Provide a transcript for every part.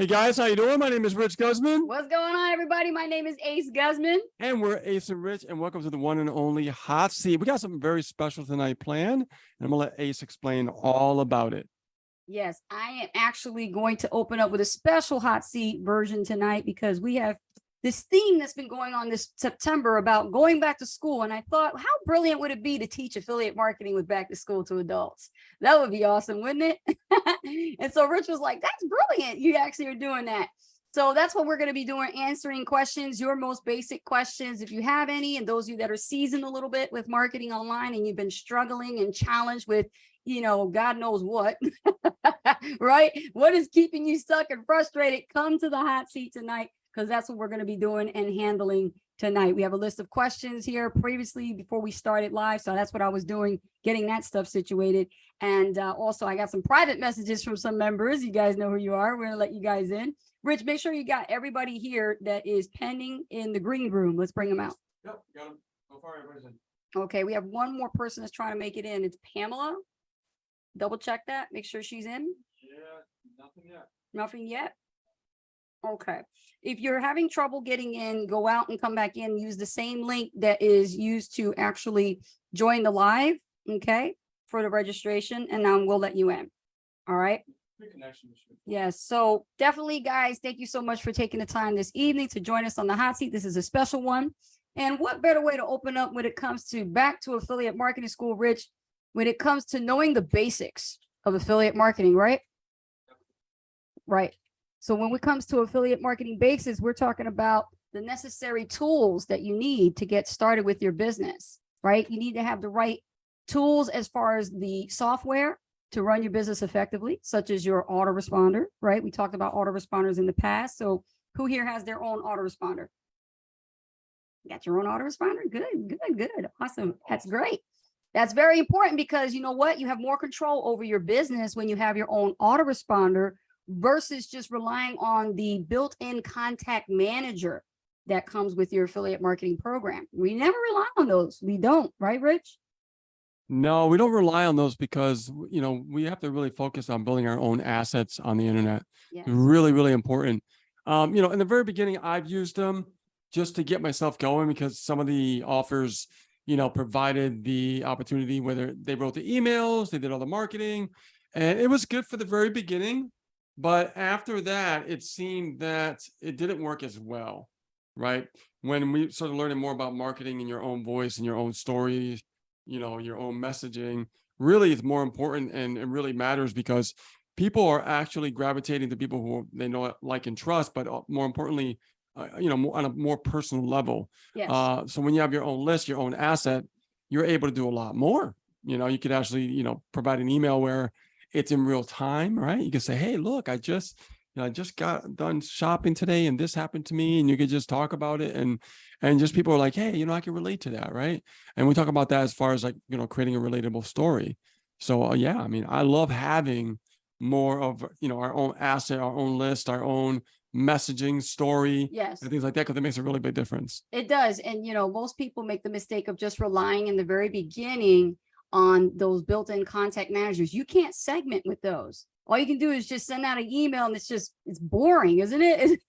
Hey guys, how you doing? My name is Rich Guzman. What's going on, everybody? My name is Ace Guzman. And we're Ace and Rich, and welcome to the one and only Hot Seat. We got something very special tonight planned, and I'm going to let Ace explain all about it. Yes, I am actually going to open up with a special hot seat version tonight because we have this theme that's been going on this September about going back to school. And I thought, how brilliant would it be to teach affiliate marketing with back to school to adults? That would be awesome, wouldn't it? And so Rich was like, that's brilliant. You actually are doing that. So that's what we're going to be doing, answering questions, your most basic questions, if you have any, and those of you that are seasoned a little bit with marketing online and you've been struggling and challenged with, God knows what, right? What is keeping you stuck and frustrated? Come to the hot seat tonight, because that's what we're going to be doing and handling tonight. We have a list of questions here previously before we started live. So that's what I was doing, getting that stuff situated. And also I got some private messages from some members. You guys know who you are. We're going to let you guys in. Rich, make sure you got everybody here that is pending in the green room. Let's bring them out. Yep, got them. So far, everybody's in. Okay, we have one more person that's trying to make it in. It's Pamela. Double check that. Make sure she's in. Yeah, nothing yet. Nothing yet. Okay. If you're having trouble getting in, go out and come back in. Use the same link that is used to actually join the live, okay, for the registration, and then we'll let you in. All right. Yes. So definitely, guys, thank you so much for taking the time this evening to join us on the hot seat. This is a special one. And what better way to open up when it comes to back to affiliate marketing school, Rich, when it comes to knowing the basics of affiliate marketing, right? Right. So when it comes to affiliate marketing basics, we're talking about the necessary tools that you need to get started with your business, right? You need to have the right tools as far as the software to run your business effectively, such as your autoresponder, right? We talked about autoresponders in the past. So who here has their own autoresponder? You got your own autoresponder? Good. Awesome. That's great. That's very important because you know what? You have more control over your business when you have your own autoresponder versus just relying on the built-in contact manager that comes with your affiliate marketing program. We never rely on those. We don't, right, Rich? No, we don't rely on those because, we have to really focus on building our own assets on the internet. Yes. Really, really important. In the very beginning, I've used them just to get myself going because some of the offers, provided the opportunity, whether they wrote the emails, they did all the marketing, and it was good for the very beginning. But after that, it seemed that it didn't work as well, right? When we started learning more about marketing in your own voice and your own stories, your own messaging, really is more important, and it really matters because people are actually gravitating to people who they know, like, and trust, but more importantly, on a more personal level. Yes. So when you have your own list, your own asset, you're able to do a lot more. You could actually, provide an email where it's in real time, right? You can say, hey, look, I just got done shopping today and this happened to me. And you could just talk about it. And just people are like, hey, I can relate to that, right? And we talk about that as far as creating a relatable story. So yeah, I love having more of, our own asset, our own list, our own messaging story, Yes, and things like that, because it makes a really big difference. it does. And, most people make the mistake of just relying in the very beginning on those built-in contact managers. You can't segment with those. All you can do is just send out an email and it's boring, isn't it?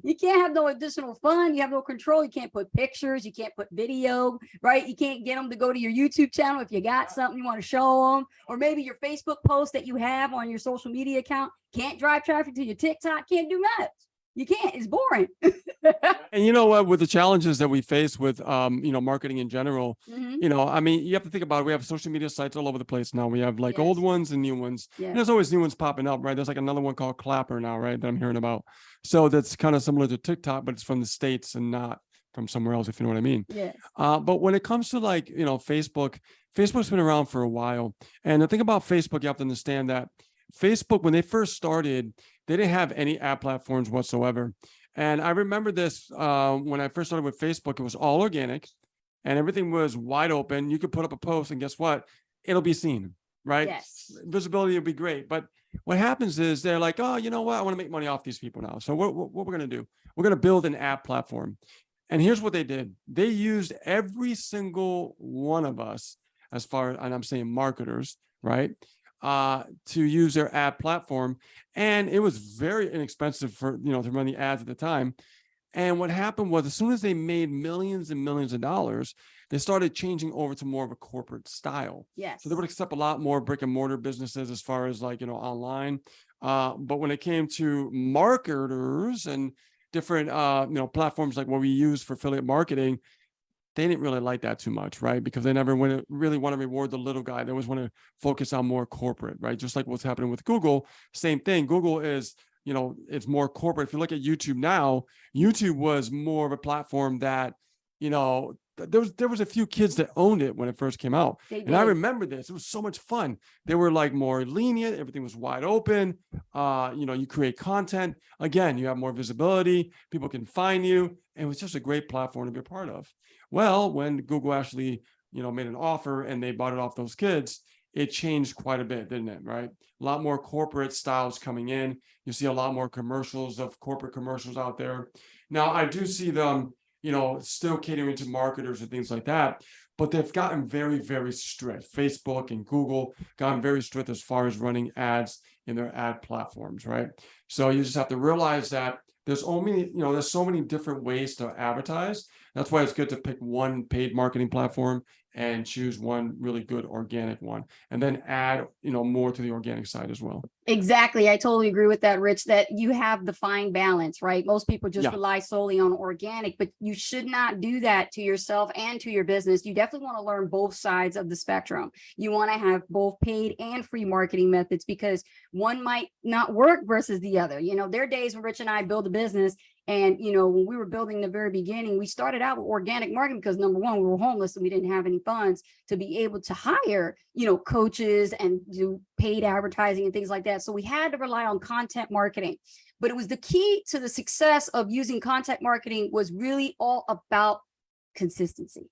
You can't have no additional fun. You have no control. You can't put pictures. You can't put video, right? You can't get them to go to your YouTube channel if you got something you want to show them, or maybe your Facebook post that you have on your social media account can't drive traffic to your TikTok. Can't do much. You can't. It's boring. And you know what, with the challenges that we face with, marketing in general, Mhm. you have to think about it. We have social media sites all over the place now. We have like Yes. old ones and new ones. Yes. And there's always new ones popping up, right? There's like another one called Clapper now, right? That I'm hearing about. So that's kind of similar to TikTok, but it's from the States and not from somewhere else, if you know what I mean. Yes. But when it comes to Facebook's been around for a while. And the thing about Facebook, you have to understand that Facebook, when they first started, they didn't have any app platforms whatsoever. And I remember this when I first started with Facebook, it was all organic and everything was wide open. You could put up a post and guess what? It'll be seen, right? Yes. Visibility will be great. But what happens is they're like, oh, you know what? I want to make money off these people now. So what we're going to do, we're going to build an app platform. And here's what they did. They used every single one of us as far as, and I'm saying marketers, right? to use their ad platform. And it was very inexpensive for, to run the ads at the time. And what happened was, as soon as they made millions and millions of dollars, they started changing over to more of a corporate style. Yes. So they would accept a lot more brick and mortar businesses as far as like, online. But when it came to marketers and different, platforms like what we use for affiliate marketing, they didn't really like that too much, right? Because they never really want to reward the little guy. They always want to focus on more corporate, right? Just like what's happening with Google. Same thing. Google is, it's more corporate. If you look at YouTube now, YouTube was more of a platform that, there was a few kids that owned it when it first came out. And I remember this. It was so much fun. They were like more lenient. Everything was wide open. You create content. Again, you have more visibility. People can find you. And it was just a great platform to be a part of. Well, when Google actually, made an offer and they bought it off those kids, it changed quite a bit, didn't it? Right? A lot more corporate styles coming in. You see a lot more commercials of corporate commercials out there. Now, I do see them, still catering to marketers and things like that, but they've gotten very, very strict. Facebook and Google gotten very strict as far as running ads in their ad platforms, right? So you just have to realize that there's only, there's so many different ways to advertise. That's why it's good to pick one paid marketing platform and choose one really good organic one, and then add, more to the organic side as well. Exactly. I totally agree with that, Rich, that you have the fine balance, right? Most people just rely solely on organic, but you should not do that to yourself and to your business. You definitely want to learn both sides of the spectrum. You want to have both paid and free marketing methods, because one might not work versus the other. There are days when Rich and I build a business, and, when we were building the very beginning, we started out with organic marketing because, number one, we were homeless and we didn't have any funds to be able to hire, coaches and do paid advertising and things like that. So we had to rely on content marketing. But it was the key to the success of using content marketing was really all about consistency.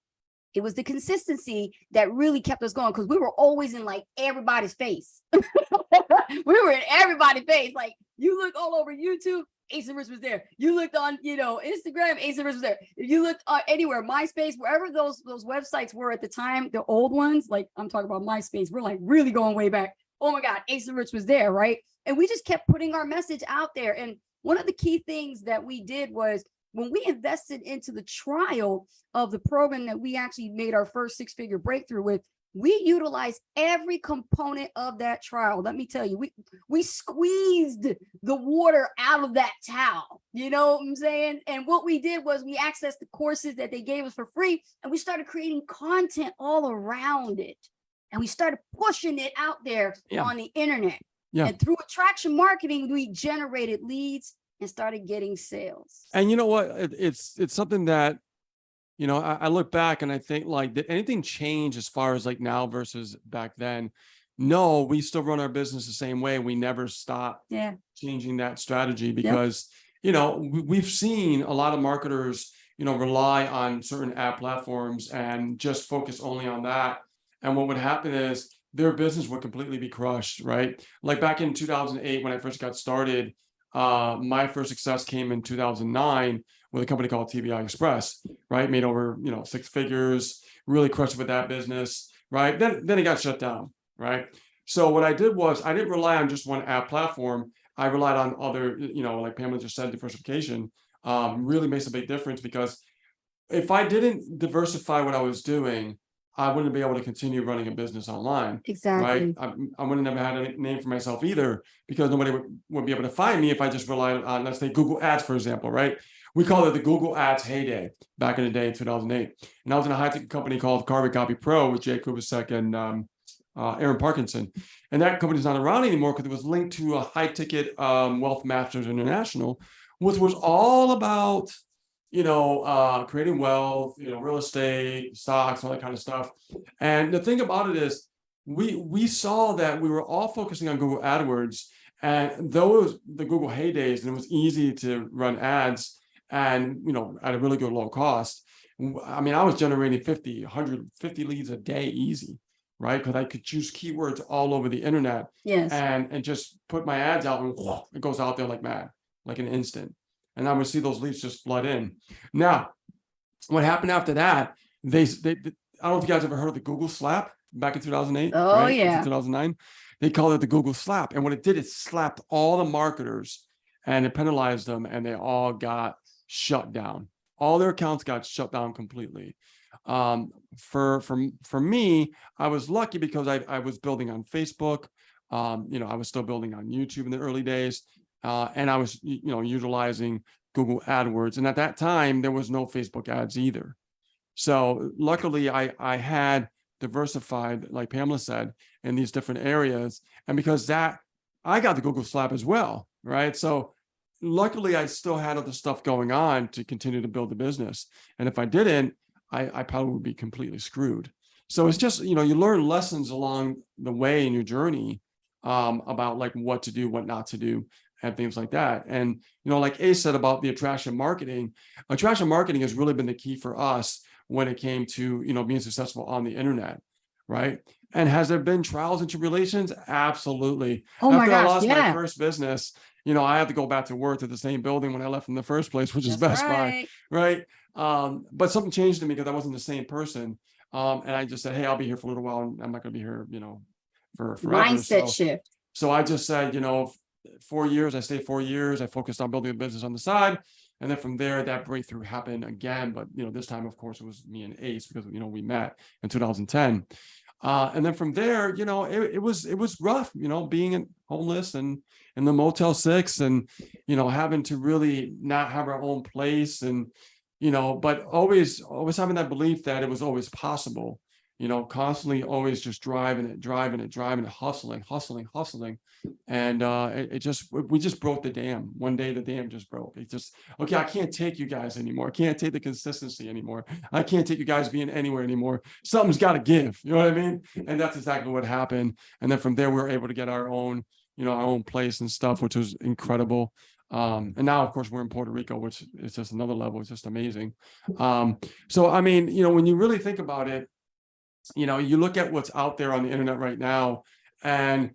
It was the consistency that really kept us going, because we were always in like everybody's face. We were in everybody's face. Like, you look all over YouTube, Ace and Rich was there. You looked on, Instagram, Ace and Rich was there. You looked anywhere, MySpace, wherever those websites were at the time, the old ones, like I'm talking about MySpace, we're like really going way back. Oh my God, Ace and Rich was there, right? And we just kept putting our message out there. And one of the key things that we did was, when we invested into the trial of the program that we actually made our first six-figure breakthrough with, we utilized every component of that trial. Let me tell you, we squeezed the water out of that towel. You know what I'm saying? And what we did was we accessed the courses that they gave us for free, and we started creating content all around it. And we started pushing it out there on the internet. And through attraction marketing, we generated leads and started getting sales. And you know what? It's something that, I look back and I think, like, did anything change as far as like now versus back then? No, we still run our business the same way. We never stop changing that strategy, because, we've seen a lot of marketers, rely on certain ad platforms and just focus only on that. And what would happen is their business would completely be crushed, right? Like back in 2008, when I first got started, my first success came in 2009 with a company called TBI Express, right? Made over, 6 figures, really crushed with that business, right? Then it got shut down, right? So what I did was, I didn't rely on just one ad platform. I relied on other, like Pamela just said, diversification really makes a big difference, because if I didn't diversify what I was doing, I wouldn't be able to continue running a business online. Exactly. Right? I wouldn't have had a name for myself either, because nobody would be able to find me if I just relied on, let's say, Google Ads, for example, right? We call it the Google Ads heyday back in the day in 2008. And I was in a high-tech company called Carbon Copy Pro with Jay Kubasek and Aaron Parkinson. And that company's not around anymore because it was linked to a high-ticket Wealth Masters International, which was all about creating wealth, real estate, stocks, all that kind of stuff. And the thing about it is, we saw that we were all focusing on Google AdWords, and those the Google heydays, and it was easy to run ads, and at a really good low cost. I mean, I was generating 50, 150 leads a day easy, right? Because I could choose keywords all over the internet, and just put my ads out, and it goes out there like mad, like an instant. And I would see those leads just flood in. Now, what happened after that, they I don't know if you guys ever heard of the Google slap back in 2008. Oh, right? yeah. 2009. they called it the Google slap. And what it did, it slapped all the marketers and it penalized them, and they all got shut down. All their accounts got shut down completely. For me, I was lucky because I was building on Facebook. I was still building on YouTube in the early days, and I was utilizing Google AdWords. And at that time, there was no Facebook ads either. So luckily, I had diversified, like Pamela said, in these different areas, and because that, I got the Google slap as well, right? So luckily, I still had other stuff going on to continue to build the business. And if I didn't, I probably would be completely screwed. So it's just, you learn lessons along the way in your journey, about like what to do, what not to do, and things like that. And, like Ace said about the attraction marketing has really been the key for us when it came to, being successful on the internet. Right. And has there been trials and tribulations? Absolutely. Oh my After I gosh, lost my yeah. first business, I had to go back to work at the same building when I left in the first place, which is That's Best Buy. right. Right. But something changed in me because I wasn't the same person. And I just said, hey, I'll be here for a little while, and I'm not going to be here, for forever. Mindset shift. So I just said, 4 years, I stayed 4 years. I focused on building a business on the side. And then from there, that breakthrough happened again. But, this time, of course, it was me and Ace because, we met in 2010. And then from there, it was rough, being homeless and in the Motel 6 and, having to really not have our own place and, but always having that belief that it was always possible, constantly always just driving it, hustling. And we just broke the dam. One day the dam just broke. It just, okay, I can't take you guys anymore. I can't take the consistency anymore. I can't take you guys being anywhere anymore. Something's got to give. You know what I mean? And that's exactly what happened. And then from there, we were able to get our own place and stuff, which was incredible. And now, of course, we're in Puerto Rico, which is just another level. It's just amazing. So, I mean, when you really think about it, you look at what's out there on the internet right now, and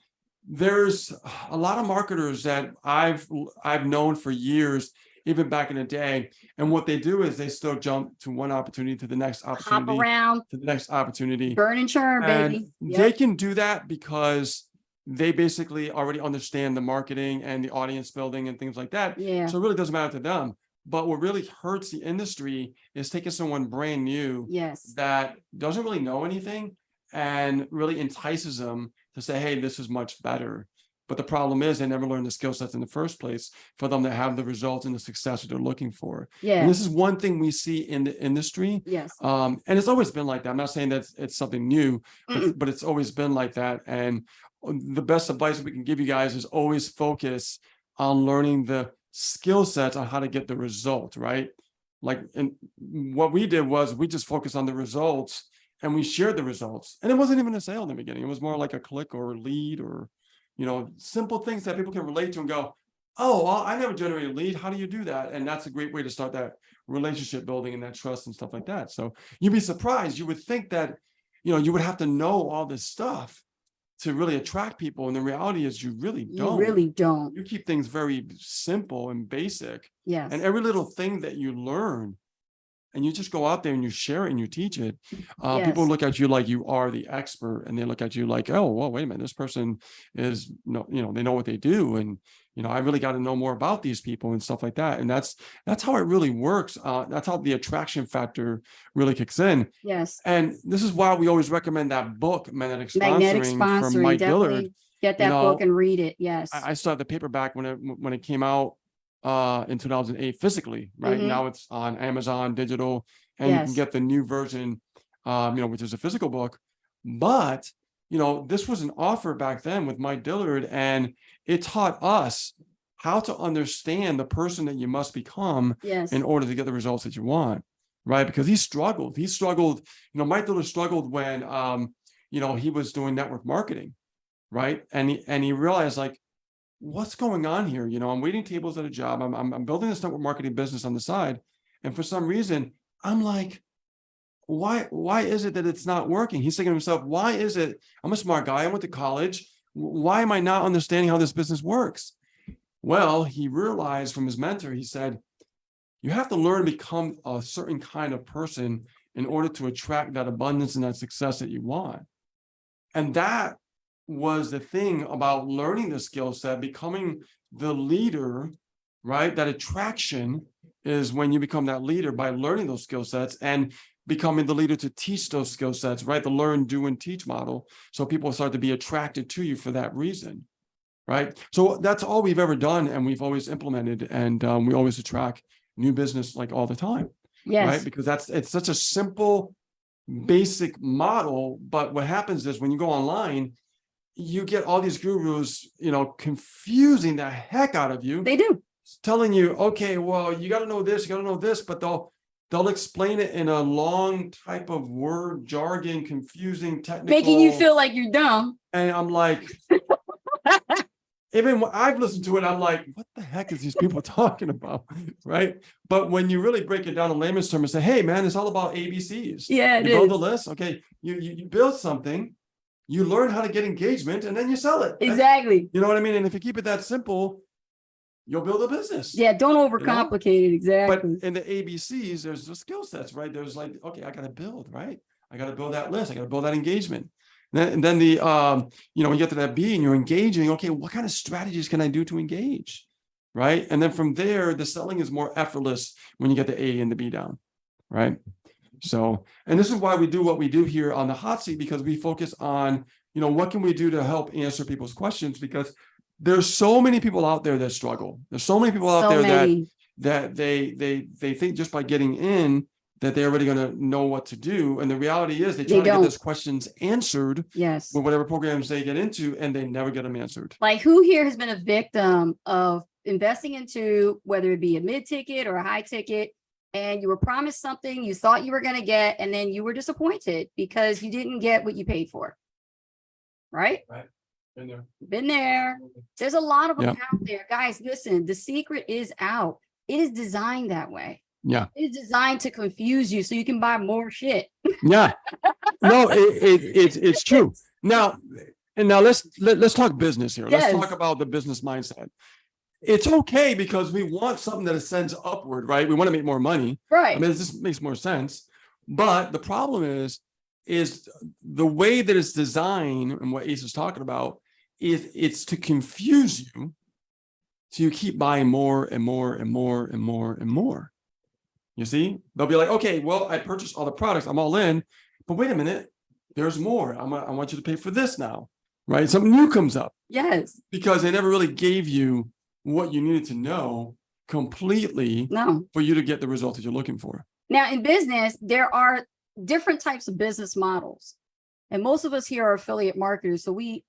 there's a lot of marketers that I've known for years, even back in the day. And what they do is they still jump to one opportunity to the next opportunity, Hop around, to the next opportunity, burn and churn, and baby. they can do that because they basically already understand the marketing and the audience building and things like that. Yeah. So it really doesn't matter to them. But what really hurts the industry is taking someone brand new Yes. that doesn't really know anything and really entices them to say, hey, this is much better. But the problem is they never learned the skill sets in the first place for them to have the results and the success that they're looking for. Yeah. And this is one thing we see in the industry. Yes. And it's always been like that. I'm not saying that it's something new, but it's always been like that. And the best advice we can give you guys is always focus on learning the skill sets on how to get the result, right? Like, and what we did was we just focused on the results and we shared the results. And it wasn't even a sale in the beginning. It was more like a click or a lead or, simple things that people can relate to and go, oh, well, I never generated a lead. How do you do that? And that's a great way to start that relationship building and that trust and stuff like that. So you'd be surprised. You would think that, you would have to know all this stuff to really attract people. And the reality is you really don't. You really don't. You keep things very simple and basic. Yes. And every little thing that you learn and you just go out there and you share it and you teach it. Yes. People look at you like you are the expert, and they look at you like, oh, well, wait a minute, this person is, they know what they do. And, I really got to know more about these people and stuff like that. And that's how it really works. That's how the attraction factor really kicks in. Yes. And this is why we always recommend that book, Magnetic Sponsoring, from Mike Dillard. Get that book and read it. Yes. I saw the paperback when it came out in 2008 physically, right? Now it's on Amazon digital, and you can get the new version, which is a physical book. But this was an offer back then with Mike Dillard, and it taught us how to understand the person that you must become in order to get the results that you want, right? Because he struggled. Mike Dillard struggled when he was doing network marketing, right? And he realized, like, what's going on here? I'm waiting tables at a job. I'm building this network marketing business on the side. And for some reason, I'm like, why is it that it's not working? He's thinking to himself, why is it? I'm a smart guy. I went to college. Why am I not understanding how this business works? Well, he realized from his mentor, he said, you have to learn to become a certain kind of person in order to attract that abundance and that success that you want. And that was the thing about learning the skill set, becoming the leader, right? That attraction is when you become that leader by learning those skill sets and becoming the leader to teach those skill sets, right? The learn, do, and teach model. So people start to be attracted to you for that reason, right? So that's all we've ever done, and we've always implemented, and we always attract new business like all the time, right? Yes. Because it's such a simple, basic model. But what happens is when you go online, you get all these gurus, confusing the heck out of you, They do. telling you, okay, well, you got to know this, you got to know this, but they'll explain it in a long type of word jargon, confusing, technical, Making you feel like you're dumb. and I'm like, even when I've listened to it, I'm like, what the heck is these people talking about, right? But when you really break it down in layman's terms and say, hey, man, it's all about ABCs. Yeah, it you build is. a list, okay, you build something, you learn how to get engagement, and then you sell it. Exactly. You know what I mean? And if you keep it that simple, you'll build a business. Yeah, don't overcomplicate it. Exactly. But in the ABCs, there's the skill sets, right? There's like, okay, I got to build, right? I got to build that list. I got to build that engagement. And then the, when you get to that B and you're engaging, okay, what kind of strategies can I do to engage, right? And then from there, the selling is more effortless when you get the A and the B down, right? So, and this is why we do what we do here on the hot seat, because we focus on, what can we do to help answer people's questions? Because there's so many people out there that struggle. There's so many people out there that they think just by getting in that they're already going to know what to do. And the reality is they try to get those questions answered with whatever programs they get into, and they never get them answered. Like, who here has been a victim of investing into, whether it be a mid-ticket or a high ticket, and you were promised something you thought you were going to get, and then you were disappointed because you didn't get what you paid for? Right? Right. Been there. There's a lot of them out there. Guys, listen, the secret is out. It is designed that way. Yeah. It's designed to confuse you so you can buy more shit. Yeah. No, it's true. Now let's talk business here. Let's talk about the business mindset. It's okay because we want something that ascends upward, right? We want to make more money. Right. I mean, this makes more sense. But the problem is the way that it's designed, and what Ace is talking about, is it's to confuse you. So you keep buying more and more and more and more and more. You see, they'll be like, okay, well, I purchased all the products, I'm all in, but wait a minute, there's more. I want you to pay for this now, right? Something new comes up. Yes. Because they never really gave you what you needed to know completely for you to get the results that you're looking for. Now, in business, there are different types of business models. And most of us here are affiliate marketers, so we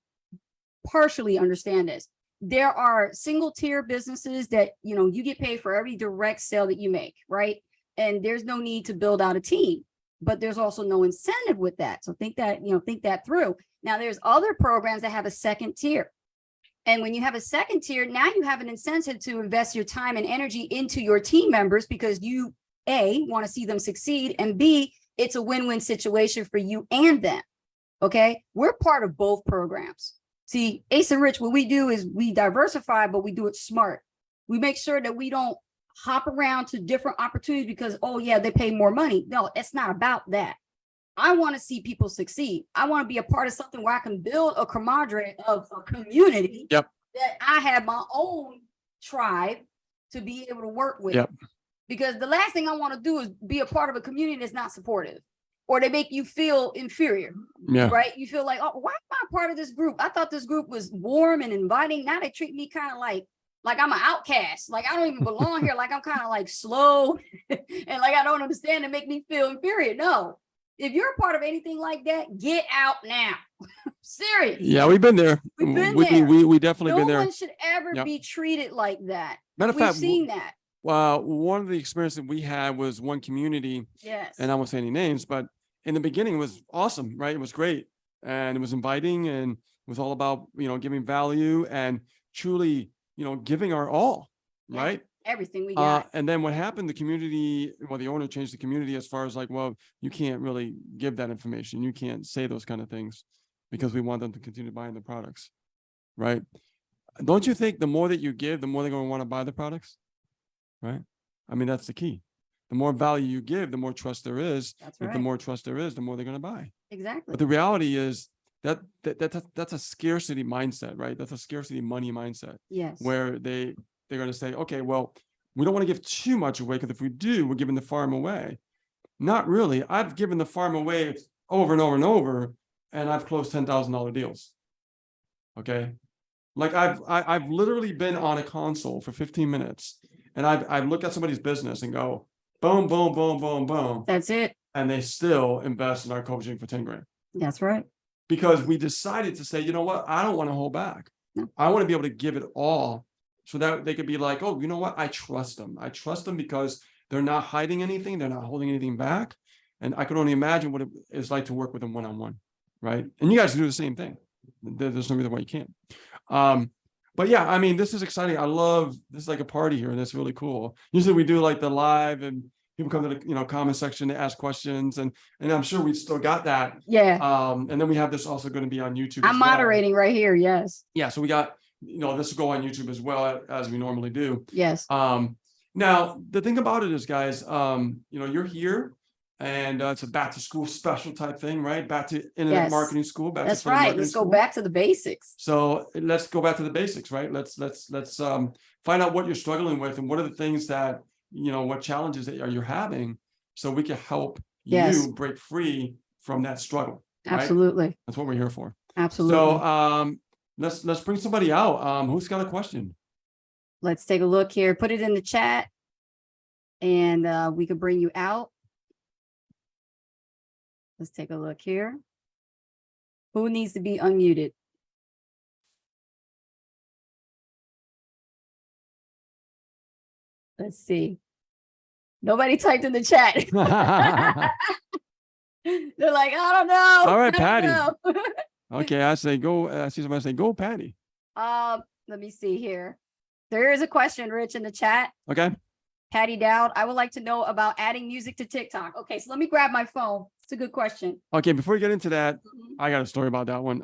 partially understand this. There are single tier businesses that, you get paid for every direct sale that you make, right? And there's no need to build out a team, but there's also no incentive with that. So think that through. Now, there's other programs that have a second tier. And when you have a second tier, now you have an incentive to invest your time and energy into your team members because you, A, want to see them succeed, and B, it's a win-win situation for you and them. Okay. We're part of both programs. See, Ace and Rich, what we do is we diversify, but we do it smart. We make sure that we don't hop around to different opportunities because, oh yeah, they pay more money. No, it's not about that. I want to see people succeed. I want to be a part of something where I can build a camaraderie of a community that I have my own tribe to be able to work with. Because the last thing I want to do is be a part of a community that's not supportive, or they make you feel inferior, right? You feel like, oh, why am I part of this group? I thought this group was warm and inviting. Now they treat me kind of like I'm an outcast. Like I don't even belong here. Like I'm kind of like slow and like I don't understand and make me feel inferior. No, if you're a part of anything like that, get out now. Serious. Yeah, we've been there. We've been there. We definitely been there. No one should ever be treated like that. Matter of We've fact, seen that. One of the experiences that we had was one community. And I won't say any names, but in the beginning it was awesome, right? It was great. And it was inviting and it was all about, giving value and truly, giving our all, right? Everything we got. And then what happened, the community, the owner changed the community as far as like, well, you can't really give that information. You can't say those kind of things because we want them to continue buying the products, right? Don't you think the more that you give, the more they're going to want to buy the products, right? I mean, that's the key. The more value you give, the more trust there is. That's right. The more trust there is, the more they're going to buy. Exactly. But the reality is that's a scarcity mindset, right? That's a scarcity money mindset Yes. where they're going to say, okay, well, we don't want to give too much away because if we do, we're giving the farm away. Not really. I've given the farm away over and over and over, and I've closed $10,000 deals. Okay. Like I've literally been on a console for 15 minutes and I've looked at somebody's business and go, boom, boom, boom, boom, boom. That's it. And they still invest in our coaching for 10 grand. That's right. Because we decided to say, you know what? I don't want to hold back. No. I want to be able to give it all so that they could be like, oh, you know what? I trust them. I trust them because they're not hiding anything. They're not holding anything back. And I can only imagine what it is like to work with them one-on-one. Right. And you guys do the same thing. There's no reason why you can't. But yeah, I mean, this is exciting. I love this is like a party here, and it's really cool. Usually we do like the live and people come to the comment section to ask questions, and I'm sure we still got that. Yeah. And then we have this also going to be on YouTube. I'm moderating right here. Yes. Yeah. So we got, this will go on YouTube as well as we normally do. Yes. Now the thing about it is, guys, you're here. And it's a back to school special type thing, right? Back to internet marketing school. That's right. Let's go back to the basics. So let's go back to the basics, right? Let's find out what you're struggling with and what are the things that, what challenges that you're having so we can help you break free from that struggle. Right? Absolutely. That's what we're here for. Absolutely. So let's bring somebody out. Who's got a question? Let's take a look here. Put it in the chat and we could bring you out. Let's take a look here. Who needs to be unmuted? Let's see. Nobody typed in the chat. They're like, I don't know. All right, Patty. Okay, I say go. I see somebody say go, Patty. Let me see here. There is a question, Rich, in the chat. Okay. Patty Dowd, I would like to know about adding music to TikTok. Okay, so let me grab my phone. It's a good question. Okay, before we get into that, I got a story about that one.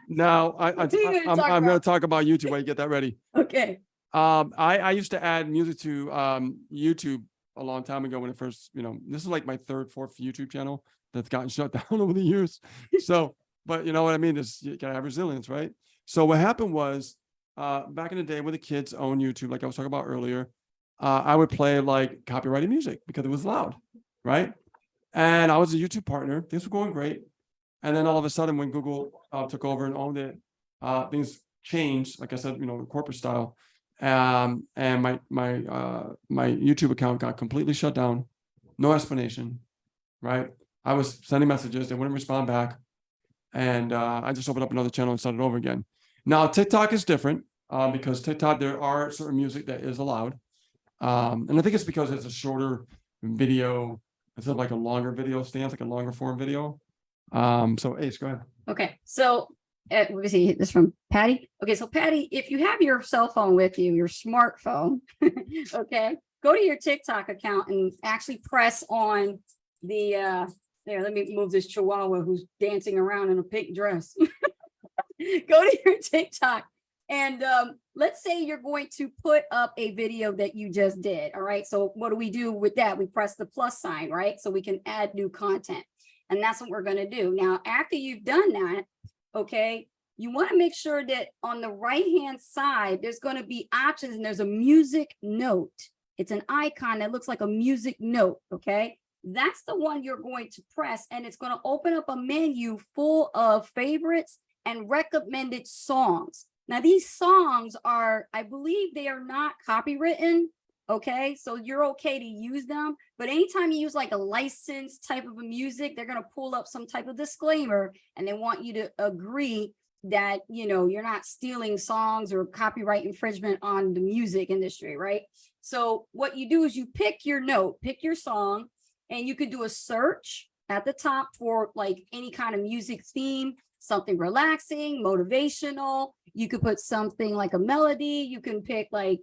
Now I'm going to talk about YouTube while you get that ready. Okay. I used to add music to YouTube a long time ago when it first, this is like my third, fourth YouTube channel that's gotten shut down over the years. So, but you know what I mean? You gotta have resilience, right? So what happened was back in the day when the kids owned YouTube, like I was talking about earlier, I would play like copyrighted music because it was loud, right? And I was a YouTube partner. Things were going great. And then all of a sudden, when Google took over and owned it, things changed. Like I said, corporate style. And my YouTube account got completely shut down. No explanation, right? I was sending messages. They wouldn't respond back. And I just opened up another channel and started over again. Now, TikTok is different because TikTok, there are certain music that is allowed. And I think it's because it's a shorter video instead of like a longer video stance, like a longer form video. So Ace, go ahead. Okay. So let me see this from Patty. Okay. So Patty, if you have your cell phone with you, your smartphone, okay, go to your TikTok account and actually press on the, there, let me move this chihuahua who's dancing around in a pink dress. Go to your TikTok. And let's say you're going to put up a video that you just did. All right. So what do we do with that? We press the plus sign, right? So we can add new content. And that's what we're going to do. Now, after you've done that, okay, you want to make sure that on the right-hand side, there's going to be options and there's a music note. It's an icon that looks like a music note. Okay. That's the one you're going to press. And it's going to open up a menu full of favorites and recommended songs. Now, these songs are, I believe they are not copywritten. Okay, so you're okay to use them. But anytime you use like a licensed type of a music, they're going to pull up some type of disclaimer and they want you to agree that, you're not stealing songs or copyright infringement on the music industry, right? So what you do is you pick your note, pick your song, and you could do a search at the top for like any kind of music theme, something relaxing, motivational. You could put something like a melody. You can pick like,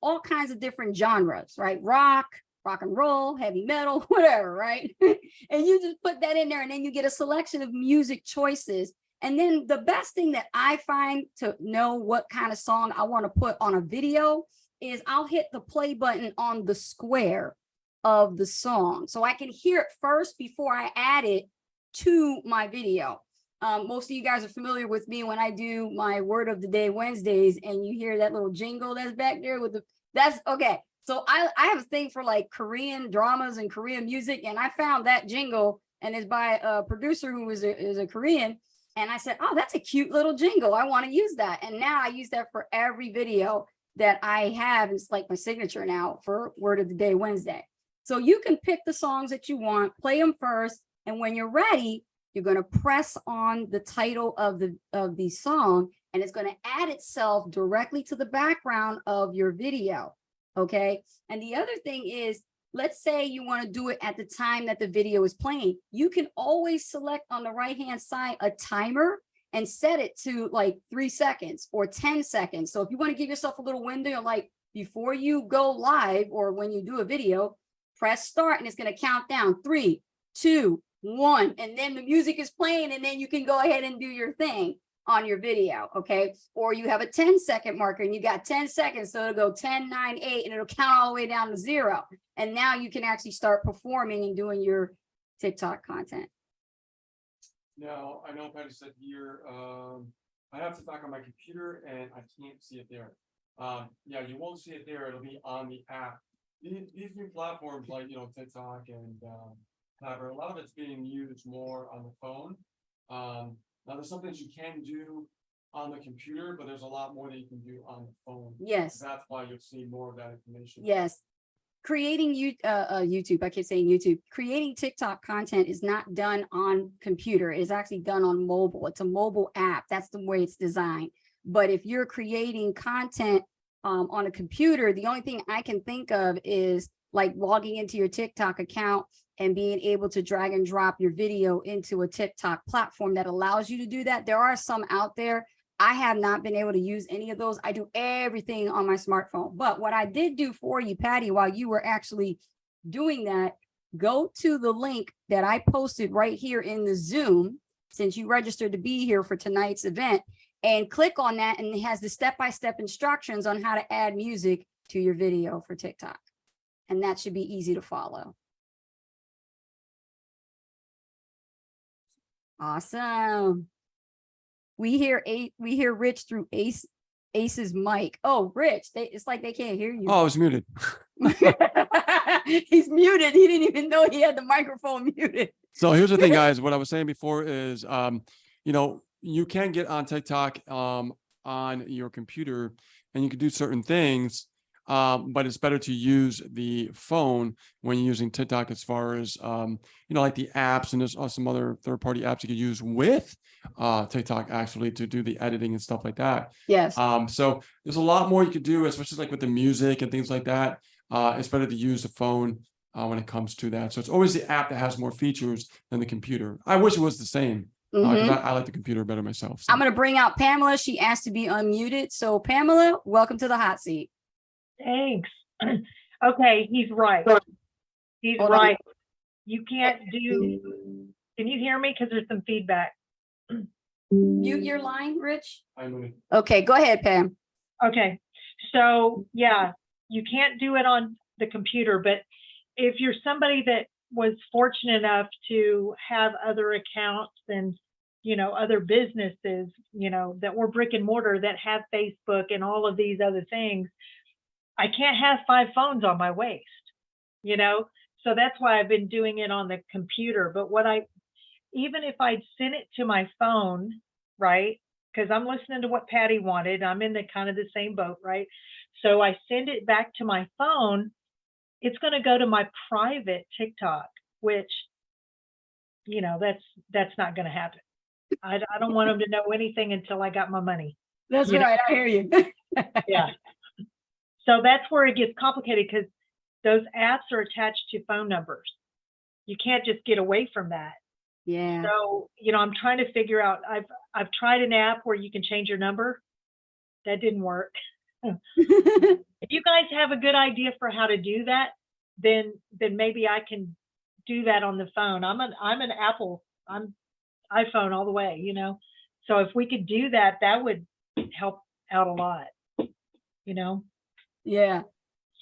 all kinds of different genres, right? Rock and roll, heavy metal, whatever, right? And you just put that in there and then you get a selection of music choices. And then the best thing that I find to know what kind of song I want to put on a video is I'll hit the play button on the square of the song. So I can hear it first before I add it to my video. most of you guys are familiar with me when I do my word of the day Wednesdays, and you hear that little jingle that's back there with that's okay. So I have a thing for like Korean dramas and Korean music, and I found that jingle, and it's by a producer who is a Korean. And I said, oh, that's a cute little jingle. I want to use that. And now I use that for every video that I have. It's like my signature now for Word of the Day Wednesday. So you can pick the songs that you want, play them first. And when you're ready, you're going to press on the title of the song, and it's going to add itself directly to the background of your video. Okay. And the other thing is, let's say you want to do it at the time that the video is playing. You can always select on the right-hand side a timer and set it to like 3 seconds or 10 seconds. So if you want to give yourself a little window, like before you go live or when you do a video, press start and it's going to count down 3, 2, 1. And then the music is playing, and then you can go ahead and do your thing on your video. Okay. Or you have a 10-second marker and you got 10 seconds. So it'll go 10, 9, 8, and it'll count all the way down to 0. And now you can actually start performing and doing your TikTok content. Now, I know Patty said here, I have TikTok on my computer and I can't see it there. Yeah, you won't see it there. It'll be on the app. These new platforms like, TikTok and Clever, a lot of it's being used more on the phone. Now, there's some things you can do on the computer, but there's a lot more that you can do on the phone. Yes. That's why you'll see more of that information. Yes. Creating YouTube, I keep saying YouTube. Creating TikTok content is not done on computer. It's actually done on mobile. It's a mobile app. That's the way it's designed. But if you're creating content on a computer, the only thing I can think of is like logging into your TikTok account and being able to drag and drop your video into a TikTok platform that allows you to do that. There are some out there. I have not been able to use any of those. I do everything on my smartphone. But what I did do for you, Patty, while you were actually doing that, go to the link that I posted right here in the Zoom, since you registered to be here for tonight's event, and click on that, and it has the step-by-step instructions on how to add music to your video for TikTok. And that should be easy to follow. Awesome. We hear Rich through Ace's mic. Oh, Rich, it's like they can't hear you. Oh, I was muted. He's muted. He didn't even know he had the microphone muted. So here's the thing, guys. What I was saying before is, you can get on TikTok on your computer and you can do certain things, but it's better to use the phone when you're using TikTok, as far as, like the apps, and there's some other third-party apps you could use with TikTok actually to do the editing and stuff like that. Yes. So there's a lot more you could do, especially like with the music and things like that. It's better to use the phone when it comes to that. So it's always the app that has more features than the computer. I wish it was the same. Because I like the computer better myself. So. I'm going to bring out Pamela. She asked to be unmuted. So Pamela, welcome to the hot seat. Thanks. Okay, he's right. He's Hold right. On. You can't do, can you hear me? Because there's some feedback. Mute your line, Rich. I'm muted. Okay, go ahead, Pam. Okay, so yeah, you can't do it on the computer, but if you're somebody that was fortunate enough to have other accounts and, other businesses, that were brick and mortar, that have Facebook and all of these other things, I can't have 5 phones on my waist, so that's why I've been doing it on the computer. But even if I'd sent it to my phone, right, because I'm listening to what Patty wanted, I'm in the kind of the same boat, right? So I send it back to my phone, it's going to go to my private TikTok, which, that's not going to happen. I don't want them to know anything until I got my money. That's right. I hear you. Yeah. So that's where it gets complicated, because those apps are attached to phone numbers. You can't just get away from that. Yeah. So, I'm trying to figure out, I've tried an app where you can change your number. That didn't work. If you guys have a good idea for how to do that, then maybe I can do that on the phone. I'm an Apple, I'm iPhone all the way, So if we could do that, that would help out a lot, Yeah.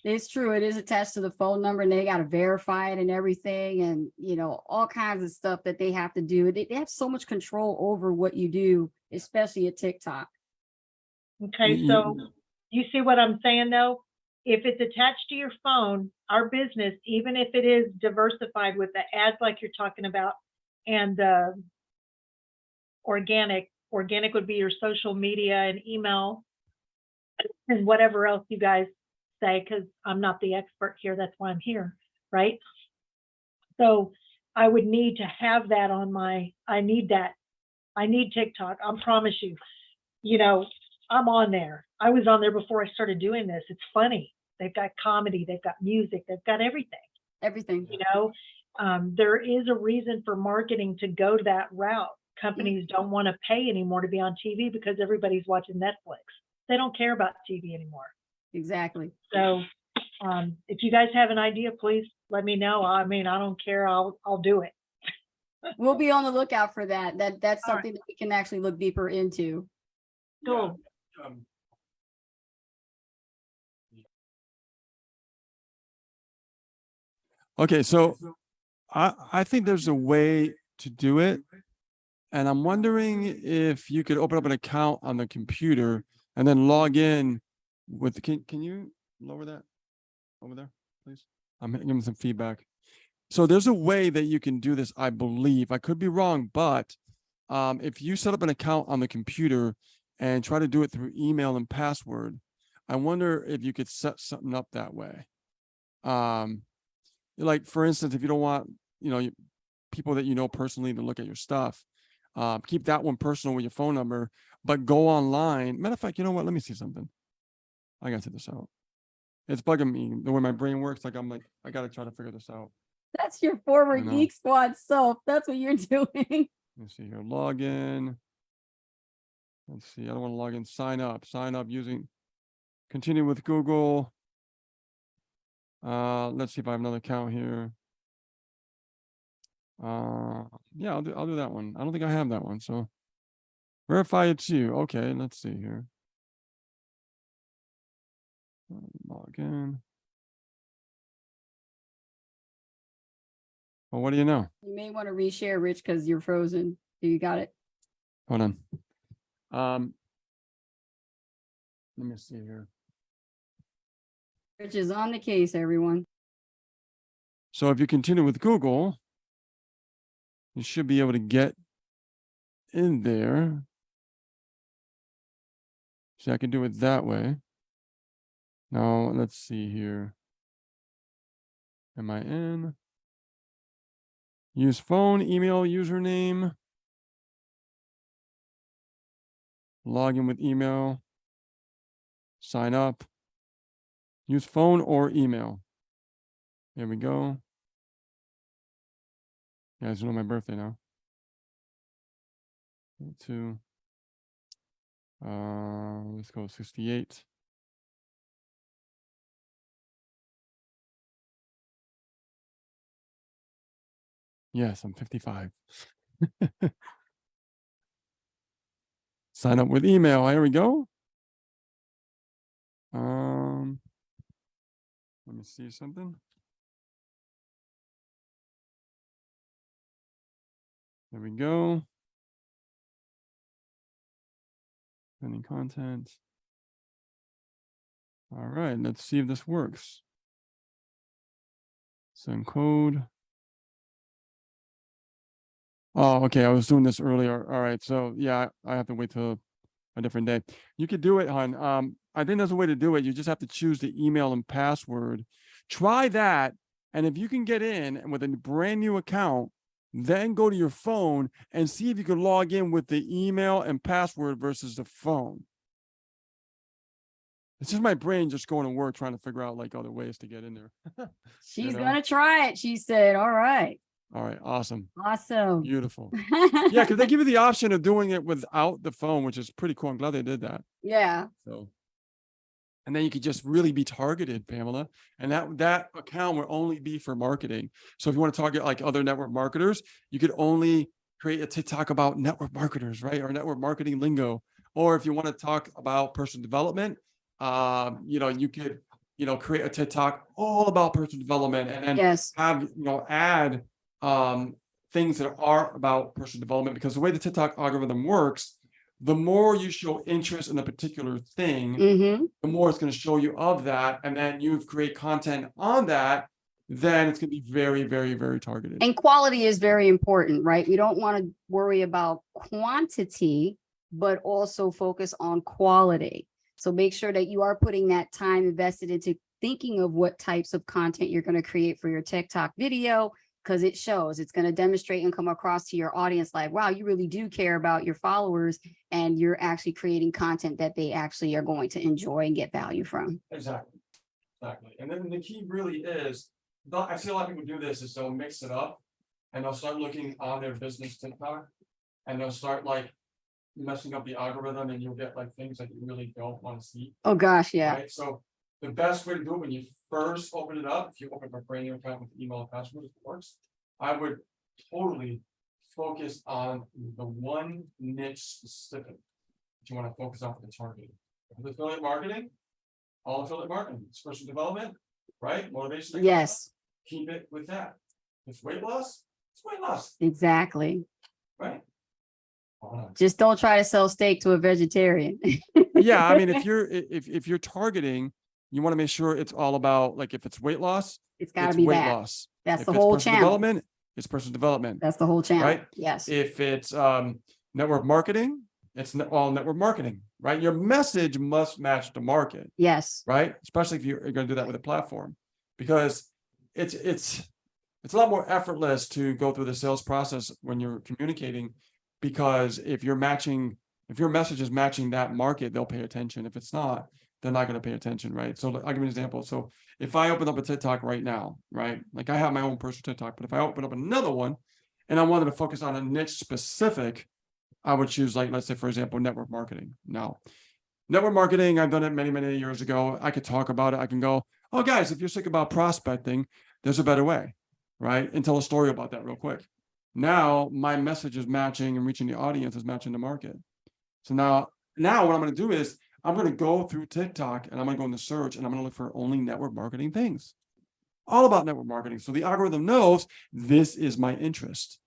It's true. It is attached to the phone number and they got to verify it and everything. And, all kinds of stuff that they have to do. They have so much control over what you do, especially at TikTok. Okay, You- so you see what I'm saying though? If it's attached to your phone, our business, even if it is diversified with the ads like you're talking about and the organic would be your social media and email and whatever else you guys say, because I'm not the expert here. That's why I'm here, right? So I would need to have that on I need that. I need TikTok. I promise you, I'm on there. I was on there before I started doing this. It's funny. They've got comedy, they've got music, they've got everything, Everything. there is a reason for marketing to go that route. Companies don't want to pay anymore to be on TV because everybody's watching Netflix. They don't care about TV anymore. Exactly. So if you guys have an idea, please let me know. I mean, I don't care. I'll do it. We'll be on the lookout for that. That's All right. something that we can actually look deeper into. Cool. Um, Okay, so I think there's a way to do it. And I'm wondering if you could open up an account on the computer and then log in with, can you lower that over there, please? I'm giving some feedback. So there's a way that you can do this, I believe. I could be wrong, but if you set up an account on the computer and try to do it through email and password, I wonder if you could set something up that way. Like for instance, if you don't want, people that you know personally to look at your stuff, keep that one personal with your phone number, but go online. Matter of fact, you know what? Let me see something. I gotta take this out. It's bugging me the way my brain works. Like I'm like, I gotta try to figure this out. That's your former I know. Geek Squad self. That's what you're doing. Let's see here. Log in. Let's see. I don't want to log in. Sign up. Sign up using. Continue with Google. Let's see if I have another account here. Yeah, I'll do that one. I don't think I have that one. So verify it's you. Okay, let's see here. Log in. Well, what do you know? You may want to reshare, Rich, because you're frozen. You got it? Hold on. Let me see here. Rich is on the case, everyone. So if you continue with Google, you should be able to get in there. See, I can do it that way. Now, let's see here. Am I in? Use phone, email, username. Log in with email. Sign up. Use phone or email. There we go. You guys know my birthday now. 2. Let's go 68. Yes, I'm 55. Sign up with email. Here we go. Let me see something. There we go. Pending content. All right, let's see if this works. Send code. Oh, okay. I was doing this earlier. All right. So yeah, I have to wait till a different day. You could do it, hon. I think there's a way to do it. You just have to choose the email and password. Try that. And if you can get in with a brand new account, then go to your phone and see if you can log in with the email and password versus the phone. It's just my brain just going to work trying to figure out like other ways to get in there. She's know? gonna try it. She said, all right. All right. Awesome. Awesome. Beautiful. Yeah, because they give you the option of doing it without the phone, which is pretty cool. I'm glad they did that. Yeah. So, and then you could just really be targeted, Pamela. And that account will only be for marketing. So if you want to target like other network marketers, you could only create a TikTok about network marketers, right? Or network marketing lingo. Or if you want to talk about personal development, you could, create a TikTok all about personal development, and then Yes. have, add things that are about personal development, because the way the TikTok algorithm works, the more you show interest in a particular thing, Mm-hmm. the more it's going to show you of that, and then you create content on that, then it's going to be very, very, very targeted. And quality is very important, right? We don't want to worry about quantity, but also focus on quality. So make sure that you are putting that time invested into thinking of what types of content you're going to create for your TikTok video, because it shows. It's going to demonstrate and come across to your audience like, wow, you really do care about your followers, and you're actually creating content that they actually are going to enjoy and get value from. Exactly. And then the key really is, I see a lot of people do this, is they'll mix it up, and they'll start looking on their business TikTok, and they'll start like messing up the algorithm, and you'll get like things that you really don't want to see. Oh gosh, yeah. Right. So the best way to do it, when you first open it up, if you open a brand new account with email and password, of course, I would totally focus on the one niche specific that you want to focus on for the targeting. If it's affiliate marketing, all affiliate marketing. It's personal development, right? Motivation. that kind of Yes, stuff. Keep it with that. If it's weight loss, it's weight loss, exactly. right? Just don't try to sell steak to a vegetarian. Yeah, I mean, if you're targeting, you want to make sure it's all about, like, if it's weight loss, It's got to it's be weight that. loss. That's If the it's whole personal channel. development, it's personal development. That's the whole channel. Right? Yes. If it's network marketing, it's all network marketing, right? Your message must match the market, Yes. right? Especially if you're going to do that with a platform, because it's a lot more effortless to go through the sales process when you're communicating, because if your message is matching that market, they'll pay attention. If it's not, they're not going to pay attention, right? So I'll give you an example. So if I open up a TikTok right now, right? Like, I have my own personal TikTok, but if I open up another one and I wanted to focus on a niche specific, I would choose, like, let's say, for example, network marketing. Now, network marketing, I've done it many, many years ago. I could talk about it. I can go, oh, guys, if you're sick about prospecting, there's a better way, right? And tell a story about that real quick. Now, my message is matching and reaching the audience, is matching the market. So now what I'm going to do is I'm going to go through TikTok, and I'm going to go into search, and I'm going to look for only network marketing things, all about network marketing. So the algorithm knows this is my interest.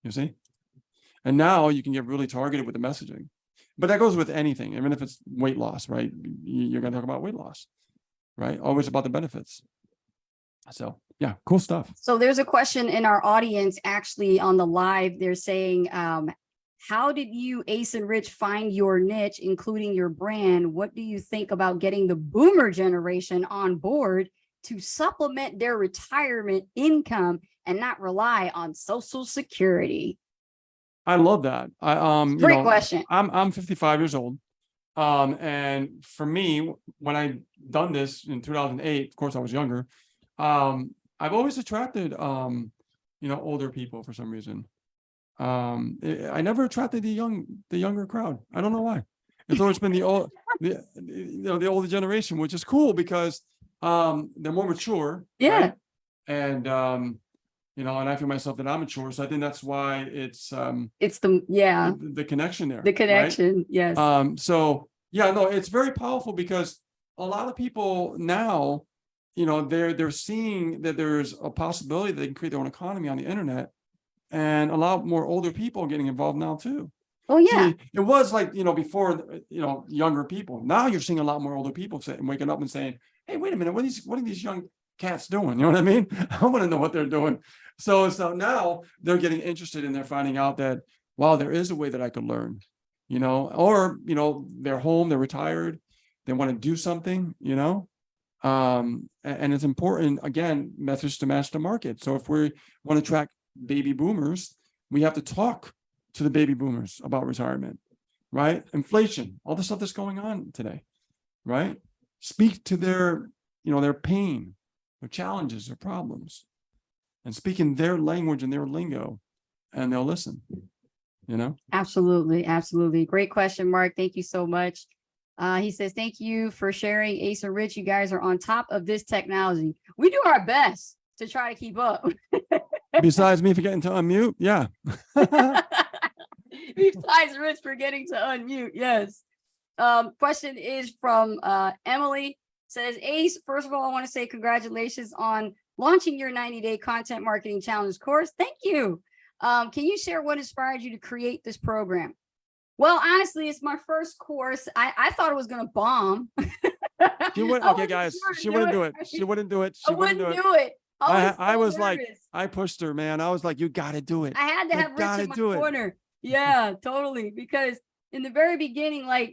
You see? And now you can get really targeted with the messaging. But that goes with anything, even if it's weight loss, right? You're going to talk about weight loss, right? Always about the benefits. So yeah, cool stuff. So there's a question in our audience actually on the live. They're saying, how did you, Ace and Rich, find your niche, including your brand? What do you think about getting the boomer generation on board to supplement their retirement income and not rely on Social Security? I love that. Great question. I'm 55 years old. And for me, when I done this in 2008, of course I was younger. I've always attracted, older people for some reason. I never attracted the younger crowd. I don't know why. It's always been the older generation, which is cool because they're more mature. Yeah. Right? And and I feel myself that I'm mature, so I think that's why it's the connection there. The connection, right? yes. So yeah, no, it's very powerful because a lot of people now, they're seeing that there's a possibility that they can create their own economy on the internet. And a lot more older people are getting involved now too. Oh yeah. See, it was like, before, younger people. Now you're seeing a lot more older people waking up and saying, hey, wait a minute, what are these young cats doing? You know what I mean? I want to know what they're doing. So now they're getting interested and they're finding out that, wow, there is a way that I could learn, or, they're home, they're retired, they want to do something, and it's important, again, message to match the market. So if we want to track baby boomers, we have to talk to the baby boomers about retirement, right? Inflation, all the stuff that's going on today, right? Speak to their pain, their challenges, their problems, and speak in their language and their lingo, and they'll listen, Absolutely. Absolutely. Great question, Mark. Thank you so much. He says, thank you for sharing, Ace and Rich. You guys are on top of this technology. We do our best to try to keep up. Besides me forgetting to unmute, yeah. Besides Rich forgetting to unmute, yes. Question is from Emily. Says Ace, first of all, I want to say congratulations on launching your 90-day content marketing challenge course. Thank you. Can you share what inspired you to create this program? Well, honestly, it's my first course. I thought it was going to bomb. She wouldn't, I okay, wasn't guys, sure to she do wouldn't do it. She wouldn't do it. She I wouldn't wouldn't do it. do it. I so was like, nervous. I pushed her, man. I was like, you got to do it. I had to You have Rich gotta in my do it. corner. Yeah, totally. Because in the very beginning, like,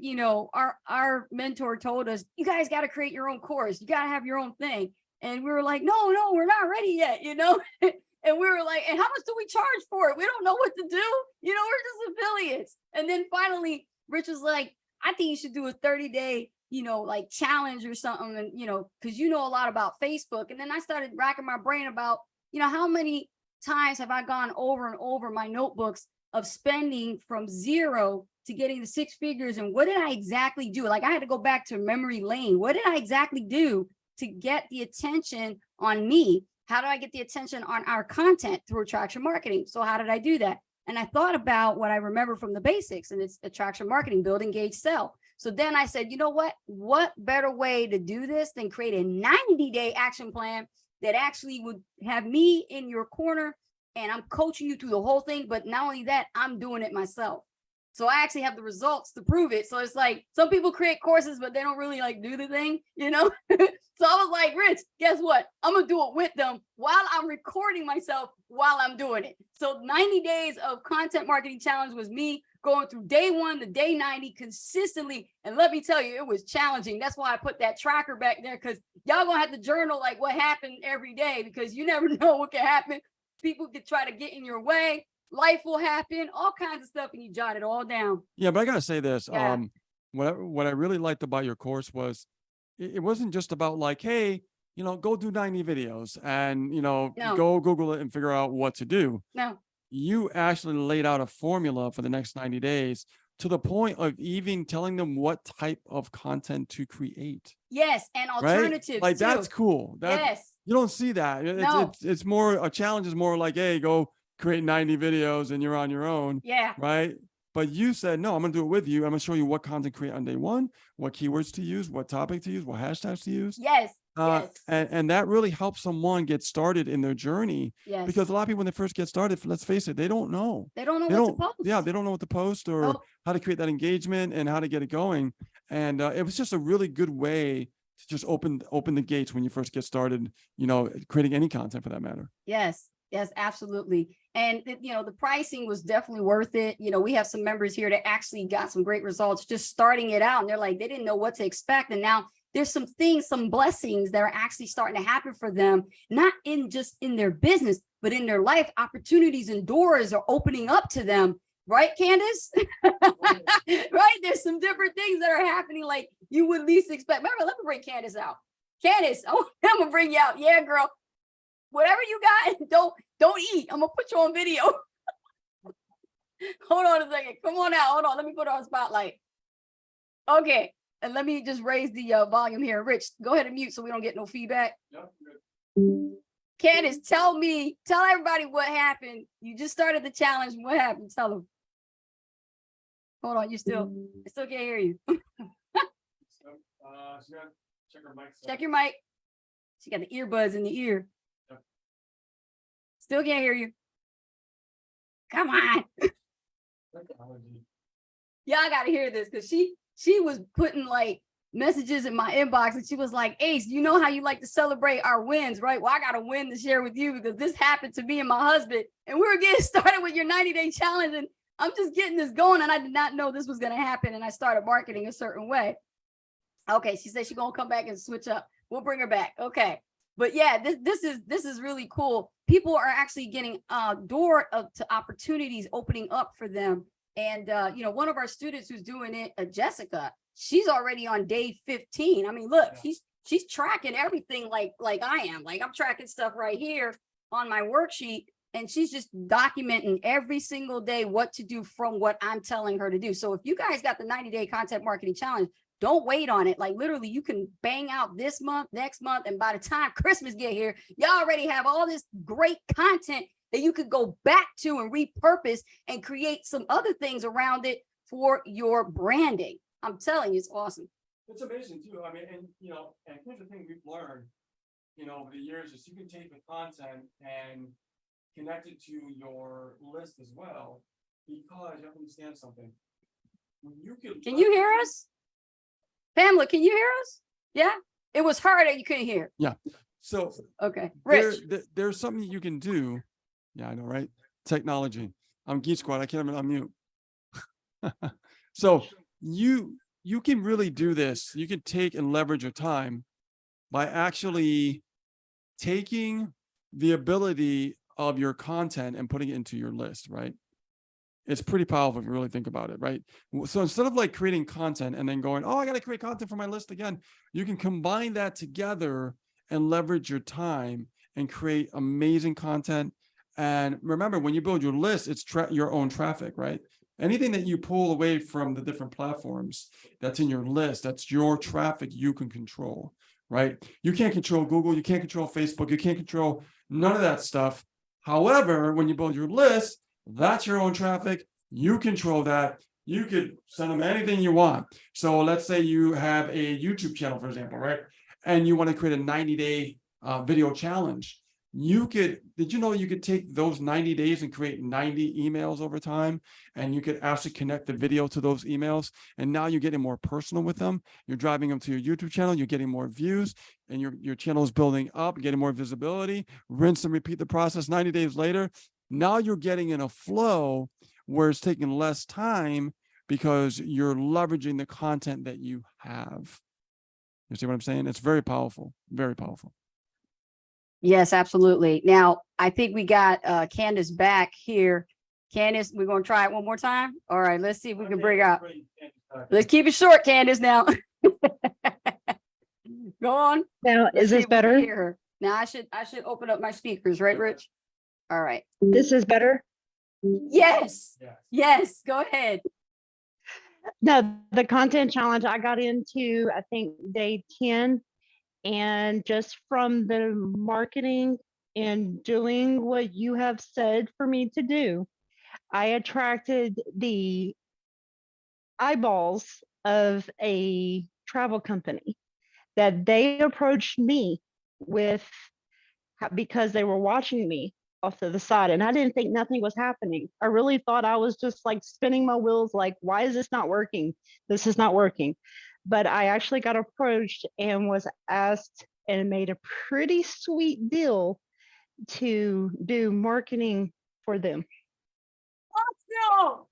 our mentor told us, you guys got to create your own course. You got to have your own thing. And we were like, no, we're not ready yet, And we were like, and how much do we charge for it? We don't know what to do. We're just affiliates. And then finally, Rich was like, I think you should do a 30-day, like challenge or something. And, because a lot about Facebook. And then I started racking my brain about, how many times have I gone over and over my notebooks of spending from zero to getting the 6 figures? And what did I exactly do? Like I had to go back to memory lane. What did I exactly do to get the attention on me? How do I get the attention on our content? Through attraction marketing. So how did I do that? And I thought about what I remember from the basics, and it's attraction marketing, build, engage, sell. So then I said, you know what better way to do this than create a 90-day action plan that actually would have me in your corner, and I'm coaching you through the whole thing. But not only that, I'm doing it myself. So I actually have the results to prove it. So it's like some people create courses, but they don't really like do the thing, So I was like, Rich, guess what? I'm going to do it with them while I'm recording myself while I'm doing it. So 90 days of content marketing challenge was me going through day 1 to day 90 consistently. And let me tell you, it was challenging. That's why I put that tracker back there, because y'all going to have to journal like what happened every day, because you never know what can happen. People could try to get in your way. Life will happen, all kinds of stuff, and you jot it all down. Yeah, but I gotta say this. Yeah. What I really liked about your course was it wasn't just about like, hey, go do 90 videos and No. go Google it and figure out what to do. No. You actually laid out a formula for the next 90 days to the point of even telling them what type of content to create. Yes, and Right? alternatives Like too. that's cool. Yes. You don't see that. No. It's more, a challenge is more like, hey, go create 90 videos and you're on your own. Yeah. Right. But you said, no, I'm going to do it with you. I'm going to show you what content to create on day 1, what keywords to use, what topic to use, what hashtags to use. Yes. Yes. And that really helps someone get started in their journey. Yes. Because a lot of people, when they first get started, let's face it, they don't know. They don't know what to post. Yeah, they don't know what to post or Oh. how to create that engagement and how to get it going. And it was just a really good way to just open the gates when you first get started, creating any content for that matter. Yes. Yes, absolutely. And the pricing was definitely worth it. We have some members here that actually got some great results just starting it out. And they're like, they didn't know what to expect. And now there's some blessings that are actually starting to happen for them, not just in their business, but in their life. Opportunities and doors are opening up to them. Right, Candace? Right? There's some different things that are happening like you would least expect. Remember, let me bring Candace out. Candace, I'm going to bring you out. Yeah, girl. Whatever you got, don't eat. I'm gonna put you on video. Hold on a second. Come on out. Hold on. Let me put her on spotlight. Okay. And let me just raise the volume here. Rich, go ahead and mute so we don't get no feedback. Candace, tell everybody what happened. You just started the challenge. What happened? Tell them. Hold on. I still can't hear you. Check your mic. She got the earbuds in the ear. Still can't hear you. Come on. Yeah, I gotta hear this, because she was putting like messages in my inbox, and she was like, Ace, you know how you like to celebrate our wins, right? Well, I got a win to share with you, because this happened to me and my husband, and we were getting started with your 90-day challenge, and I'm just getting this going, and I did not know this was gonna happen, and I started marketing a certain way. Okay, she said she's gonna come back and switch up. We'll bring her back. Okay. But yeah, this is really cool. People are actually getting door to opportunities opening up for them. And one of our students who's doing it, Jessica, she's already on day 15. I mean, look, she's tracking everything like I am. Like I'm tracking stuff right here on my worksheet, and she's just documenting every single day what to do from what I'm telling her to do. So if you guys got the 90-day content marketing challenge, don't wait on it. Like literally you can bang out this month, next month, and by the time Christmas get here, y'all already have all this great content that you could go back to and repurpose and create some other things around it for your branding. I'm telling you, it's awesome. It's amazing too. I mean, and and here's the thing we've learned, over the years is you can take the content and connect it to your list as well, because you have to understand something. When you Can you hear us? Pamela, can you hear us? Yeah? It was her that you couldn't hear. Yeah. So Okay. Rich. there's something you can do. Yeah, I know, right? Technology. I'm Geek Squad. I can't even unmute. So you can really do this. You can take and leverage your time by actually taking the ability of your content and putting it into your list, right? It's pretty powerful if you really think about it, right? So instead of like creating content and then going, oh, I got to create content for my list again, you can combine that together and leverage your time and create amazing content. And remember, when you build your list, it's your own traffic, right? Anything that you pull away from the different platforms that's in your list, that's your traffic you can control, right? You can't control Google, you can't control Facebook, you can't control none of that stuff. However, when you build your list, that's your own traffic. You control that. You could send them anything you want. So let's say you have a YouTube channel, for example, right? And you want to create a 90-day video challenge. Did you know you could take those 90 days and create 90 emails over time? And you could actually connect the video to those emails. And now you're getting more personal with them. You're driving them to your YouTube channel. You're getting more views and your channel is building up, getting more visibility. Rinse and repeat the process 90 days later. Now you're getting in a flow where it's taking less time because you're leveraging the content that you have. You see what I'm saying? It's very powerful, very powerful. Yes, absolutely. Now, I think we got Candace back here. Candace, we're going to try it one more time. All right, let's see if we can bring out. Let's keep it short, Candace, now. Go on. Now, Let's is see this if we can better? hear her. Now I should open up my speakers, right, Rich? All right. This is better? Yes. Yeah. Yes. Go ahead. No, the content challenge I got into, I think day 10, and just from the marketing and doing what you have said for me to do, I attracted the eyeballs of a travel company that they approached me with because they were watching me off to the side, and I didn't think nothing was happening. I really thought I was just like spinning my wheels, like, why is this not working? This is not working. But I actually got approached and was asked and made a pretty sweet deal to do marketing for them. Awesome.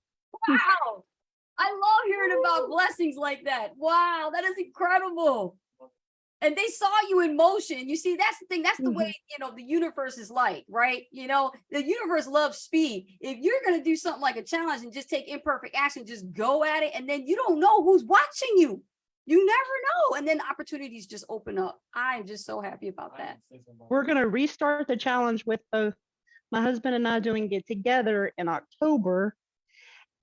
Wow. I love hearing about blessings like that. Wow, that is incredible. And they saw you in motion. You see, that's the thing. That's the way, the universe is like, right? The universe loves speed. If you're going to do something like a challenge and just take imperfect action, just go at it. And then you don't know who's watching you. You never know. And then opportunities just open up. I'm just so happy about that. We're going to restart the challenge with both my husband and I doing it together in October.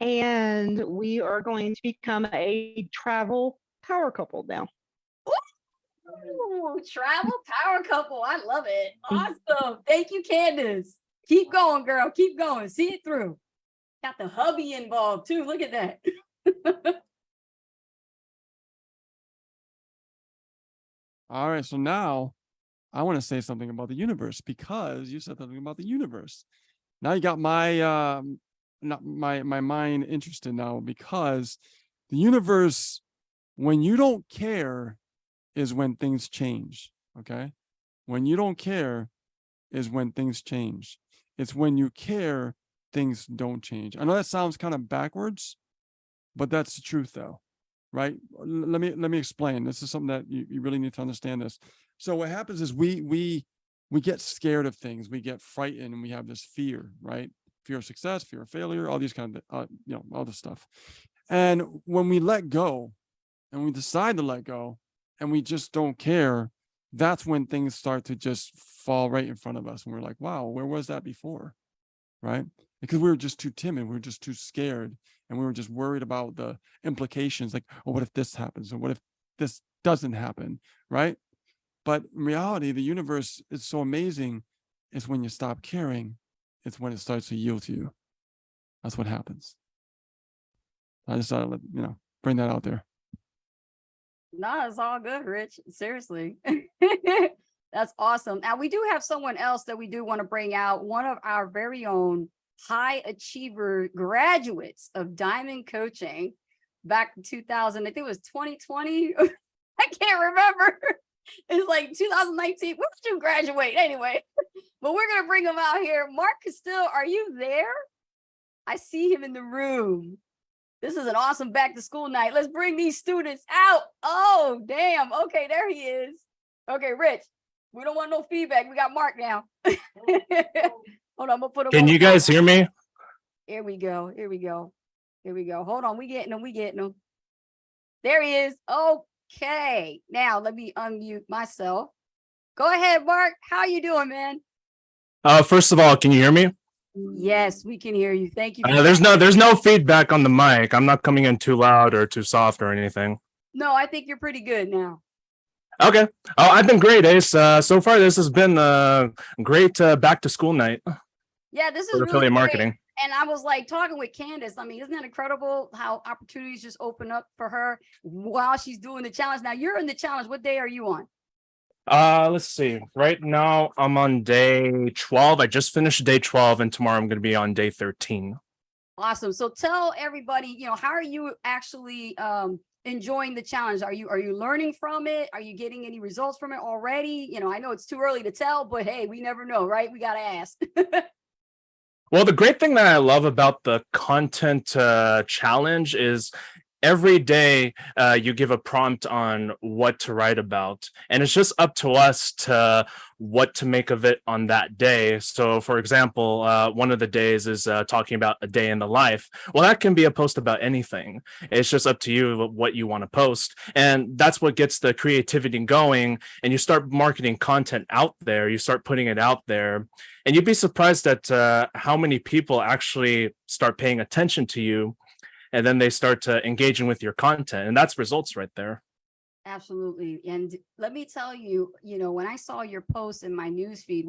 And we are going to become a travel power couple now. Ooh, travel power couple. I love it. Awesome. Thank you, Candace. Keep going, girl. Keep going. See it through. Got the hubby involved too. Look at that. All right. So now I want to say something about the universe, because you said something about the universe. Now you got my my mind interested now, because the universe, when you don't care, is when things change. Okay. When you don't care is when things change. It's when you care, things don't change. I know that sounds kind of backwards, but that's the truth though. Right. Let me explain. This is something that you really need to understand this. So what happens is we get scared of things. We get frightened and we have this fear, right? Fear of success, fear of failure, all these kind of, all this stuff. And when we let go and we decide to let go and we just don't care, that's when things start to just fall right in front of us. And we're like, wow, where was that before? Right? Because we were just too timid. We were just too scared. And we were just worried about the implications, like, oh, what if this happens? Or what if this doesn't happen? Right? But in reality, the universe is so amazing. It's when you stop caring, it's when it starts to yield to you. That's what happens. I just thought I'd bring that out there. No, it's all good, Rich. Seriously. That's awesome. Now we do have someone else that we do want to bring out, one of our very own high achiever graduates of Diamond Coaching back in 2000. I think it was 2020. I can't remember. It's like 2019. When did you graduate anyway? But we're going to bring him out here. Mark Castile, are you there? I see him in the room. This is an awesome back to school night. Let's bring these students out. Oh, damn. Okay, there he is. Okay, Rich, we don't want no feedback. We got Mark now. Hold on, I'm gonna put him Can on. you guys hear me? Here we go. Here we go. Here we go. Hold on. We getting him. We getting him. There he is. Okay. Now let me unmute myself. Go ahead, Mark. How you doing, man? First of all, can you hear me? Yes, we can hear you. Thank you. There's no feedback on the mic. I'm not coming in too loud or too soft or anything. No, I think you're pretty good now. Okay. Oh, I've been great, Ace. So far, this has been a great back to school night Yeah, this is for really affiliate great. marketing. And I was like talking with Candace. I mean, isn't that incredible how opportunities just open up for her while she's doing the challenge? Now you're in the challenge. What day are you on? Let's see. Right now, I'm on day 12. I just finished day 12, and tomorrow I'm going to be on day 13. Awesome. So tell everybody, how are you actually enjoying the challenge? Are you learning from it? Are you getting any results from it already? I know it's too early to tell, but hey, we never know, right? We got to ask. Well, the great thing that I love about the content challenge is every day you give a prompt on what to write about, and it's just up to us to what to make of it on that day. So for example, one of the days is talking about a day in the life. Well, that can be a post about anything. It's just up to you what you want to post, and that's what gets the creativity going. And you start marketing content out there, you start putting it out there, and you'd be surprised at how many people actually start paying attention to you, and then they start engaging with your content, and that's results right there. Absolutely. And let me tell you, when I saw your post in my news feed,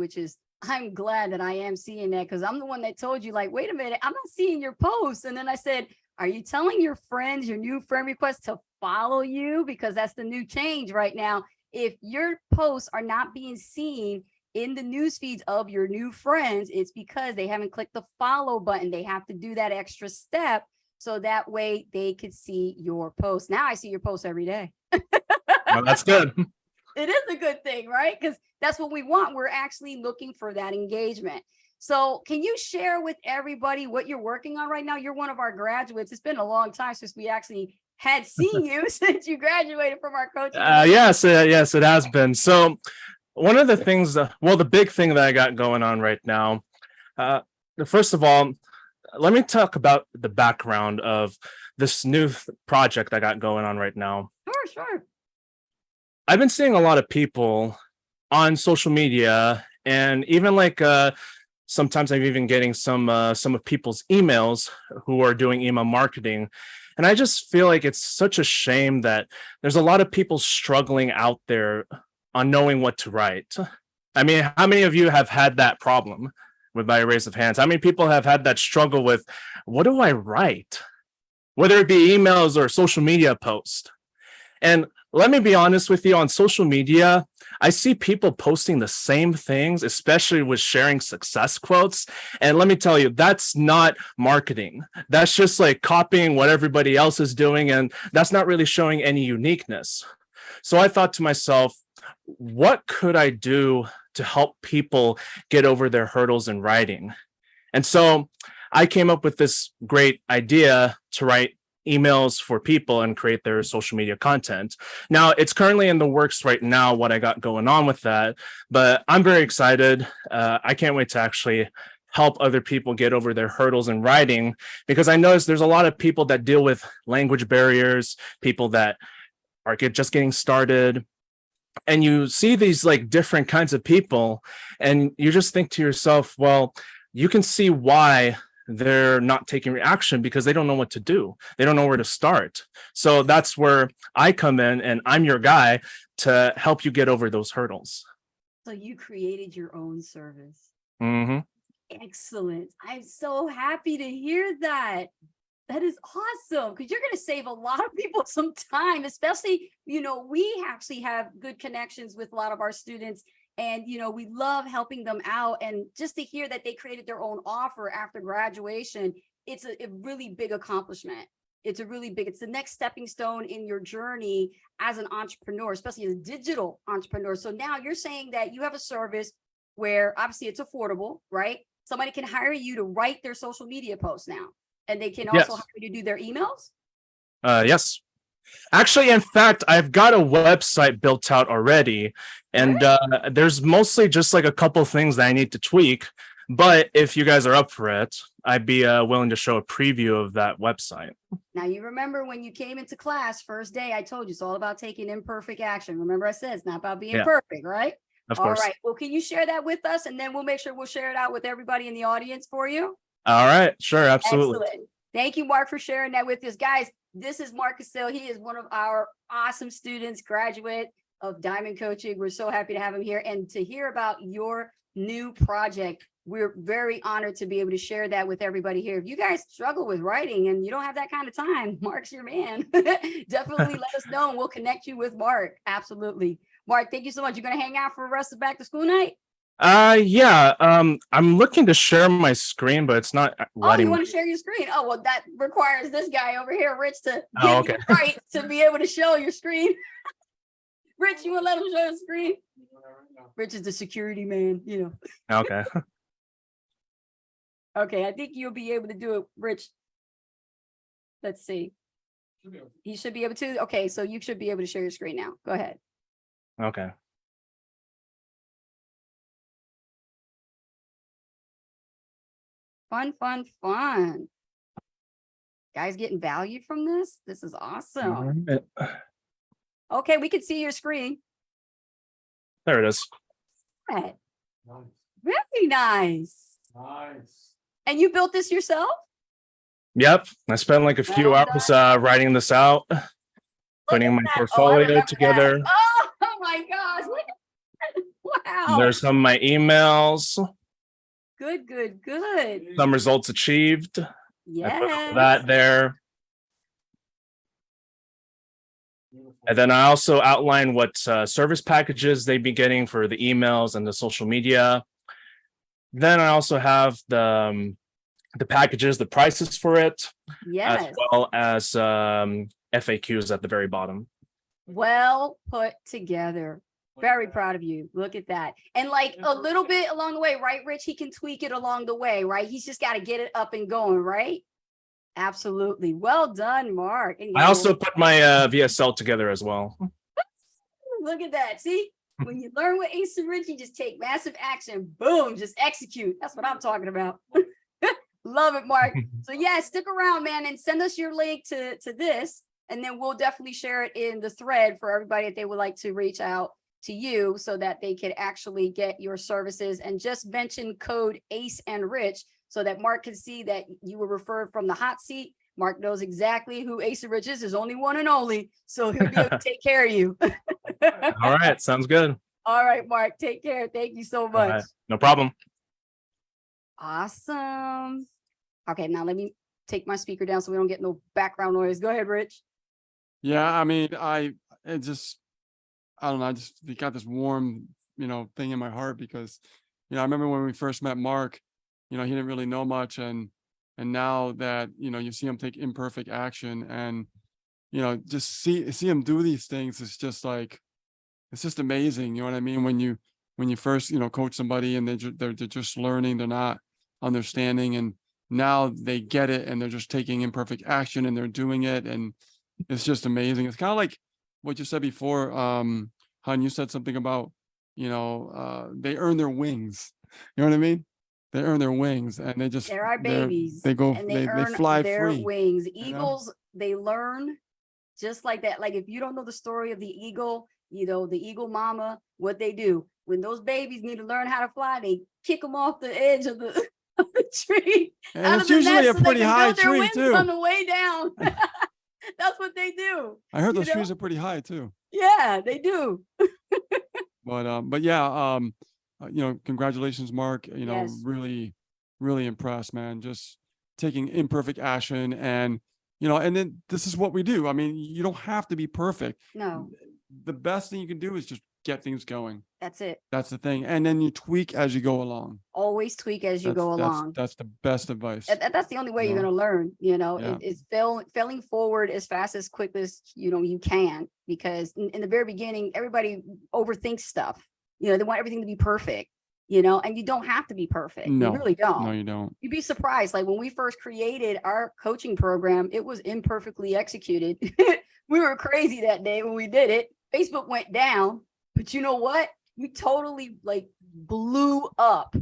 I'm glad that I am seeing that, because I'm the one that told you, like, wait a minute, I'm not seeing your post. And then I said, are you telling your friends, your new friend requests, to follow you? Because that's the new change right now. If your posts are not being seen in the news feeds of your new friends, it's because they haven't clicked the follow button. They have to do that extra step, so that way they could see your post. Now I see your posts every day. Well, that's good. It is a good thing, right? Because that's what we want. We're actually looking for that engagement. So can you share with everybody what you're working on right now? You're one of our graduates. It's been a long time since we actually had seen you since you graduated from our coaching. Yes, it has been. So one of the things, the big thing that I got going on right now, first of all, let me talk about the background of this new project I got going on right now. Sure. I've been seeing a lot of people on social media, and even sometimes I'm even getting some of people's emails who are doing email marketing. And I just feel like it's such a shame that there's a lot of people struggling out there on knowing what to write. I mean, how many of you have had that problem? With my raise of hands, how many people have had that struggle with, what do I write? Whether it be emails or social media posts. And let me be honest with you, on social media, I see people posting the same things, especially with sharing success quotes. And let me tell you, that's not marketing. That's just like copying what everybody else is doing, and that's not really showing any uniqueness. So I thought to myself, what could I do to help people get over their hurdles in writing? And so I came up with this great idea to write emails for people and create their social media content. Now, it's currently in the works right now, what I got going on with that, but I'm very excited. I can't wait to actually help other people get over their hurdles in writing, because I notice there's a lot of people that deal with language barriers, people that are just getting started. And you see these like different kinds of people, and you just think to yourself, well, you can see why they're not taking action, because they don't know what to do. They don't know where to start. So that's where I come in, and I'm your guy to help you get over those hurdles. So you created your own service. Mm-hmm. Excellent. I'm so happy to hear that. That is awesome because you're going to save a lot of people some time, especially, we actually have good connections with a lot of our students and, we love helping them out. And just to hear that they created their own offer after graduation, it's a really big accomplishment. It's the next stepping stone in your journey as an entrepreneur, especially as a digital entrepreneur. So now you're saying that you have a service where obviously it's affordable, right? Somebody can hire you to write their social media posts now. And they can also Yes. hire you to do their emails? Yes. Actually, in fact, I've got a website built out already, and there's mostly just like a couple things that I need to tweak. But if you guys are up for it, I'd be willing to show a preview of that website. Now, you remember when you came into class first day, I told you it's all about taking imperfect action. Remember I said it's not about being Yeah. perfect, right? Of All course. right. Well, can you share that with us? And then we'll make sure we'll share it out with everybody in the audience for you. All right. Sure. Absolutely. Excellent. Thank you, Mark, for sharing that with us. Guys, this is Mark Cassell. He is one of our awesome students, graduate of Diamond Coaching. We're so happy to have him here and to hear about your new project. We're very honored to be able to share that with everybody here. If you guys struggle with writing and you don't have that kind of time, Mark's your man. Definitely let us know and we'll connect you with Mark. Absolutely. Mark, thank you so much. You're going to hang out for the rest of back to school night? Yeah. I'm looking to share my screen, but it's not Oh, letting you me. want to share your screen? Oh, well, that requires this guy over here, Rich, to Oh, give okay. you the right to be able to show your screen. Rich, you want to let him show his screen? Rich is the security man, Okay. Okay, I think you'll be able to do it, Rich. Let's see. He should be able to. Okay, so you should be able to share your screen now. Go ahead. Okay. Fun, fun, fun. Guys getting value from this? This is awesome. Okay, we can see your screen. There it is. Right. Very nice. Nice. And you built this yourself? Yep. I spent like a few Well hours writing this out, putting my that. Oh, I portfolio remember together. that. Oh my gosh. Look at that. Wow. There's some of my emails, Good, good, good. some results achieved. I put all Yes. that there. And then I also outline what service packages they'd be getting for the emails and the social media. Then I also have the packages, the prices for it, Yes. as well as FAQs at the very bottom. Well put together. Very proud of you. Look at that. And like a little bit along the way, right, Rich? He can tweak it along the way, right? He's just got to get it up and going, right? Absolutely. Well done, Mark. And I also put my VSL together as well. look at that. See, when you learn with Ace and Rich, you just take massive action. Boom, just execute. That's what I'm talking about. Love it, Mark. So yeah, stick around, man, and send us your link to this, and then we'll definitely share it in the thread for everybody if they would like to reach out to you so that they could actually get your services. And just mention code Ace and Rich so that Mark can see that you were referred from the hot seat. Mark knows exactly who Ace and Rich is, his only one and only. So he'll be able to take care of you. All right, sounds good. All right, Mark, take care. Thank you so All much. right, no problem. Awesome. Okay, now let me take my speaker down so we don't get no background noise. Go ahead, Rich. Yeah, I mean, I don't know, I just got this warm, thing in my heart because, I remember when we first met Mark, he didn't really know much. And now that, you see him take imperfect action and, just see him do these things, it's just like, it's just amazing. You know what I mean? When you first, coach somebody and they're just learning, they're not understanding, and now they get it and they're just taking imperfect action and they're doing it. And it's just amazing. It's kind of like what you said before, Han, you said something about, they earn their wings. You know what I mean? They earn their wings and There are babies. they go, and they earn fly their free. wings. know? Eagles, they learn just like that. Like if you don't know the story of the eagle, the eagle mama, what they do when those babies need to learn how to fly, they kick them off the edge of the, of the tree. And out it's of the usually nest a so they pretty can high build their tree wings too. on the way down. That's what they do. I heard you those know? trees are pretty high too. Yeah, they do. But yeah, congratulations, Mark. Yes. Really, really impressed, man. Just taking imperfect action. And, you know, and then this is what we do. I mean, you don't have to be perfect. No, The best thing you can do is just get things going. that's it. That's the thing. And then you tweak as you go along. Always tweak as you go along. That's the best advice. That's the only way you're No. going to learn, you know, Yeah. it's failing forward as fast as quick as, you know, you can, because in the very beginning, everybody overthinks stuff. You know, they want everything to be perfect, you know, and you don't have to be perfect. No. You really don't. No, you don't. You'd be surprised. Like when we first created our coaching program, it was imperfectly executed. We were crazy that day when we did it. Facebook went down, but you know what? We totally like blew up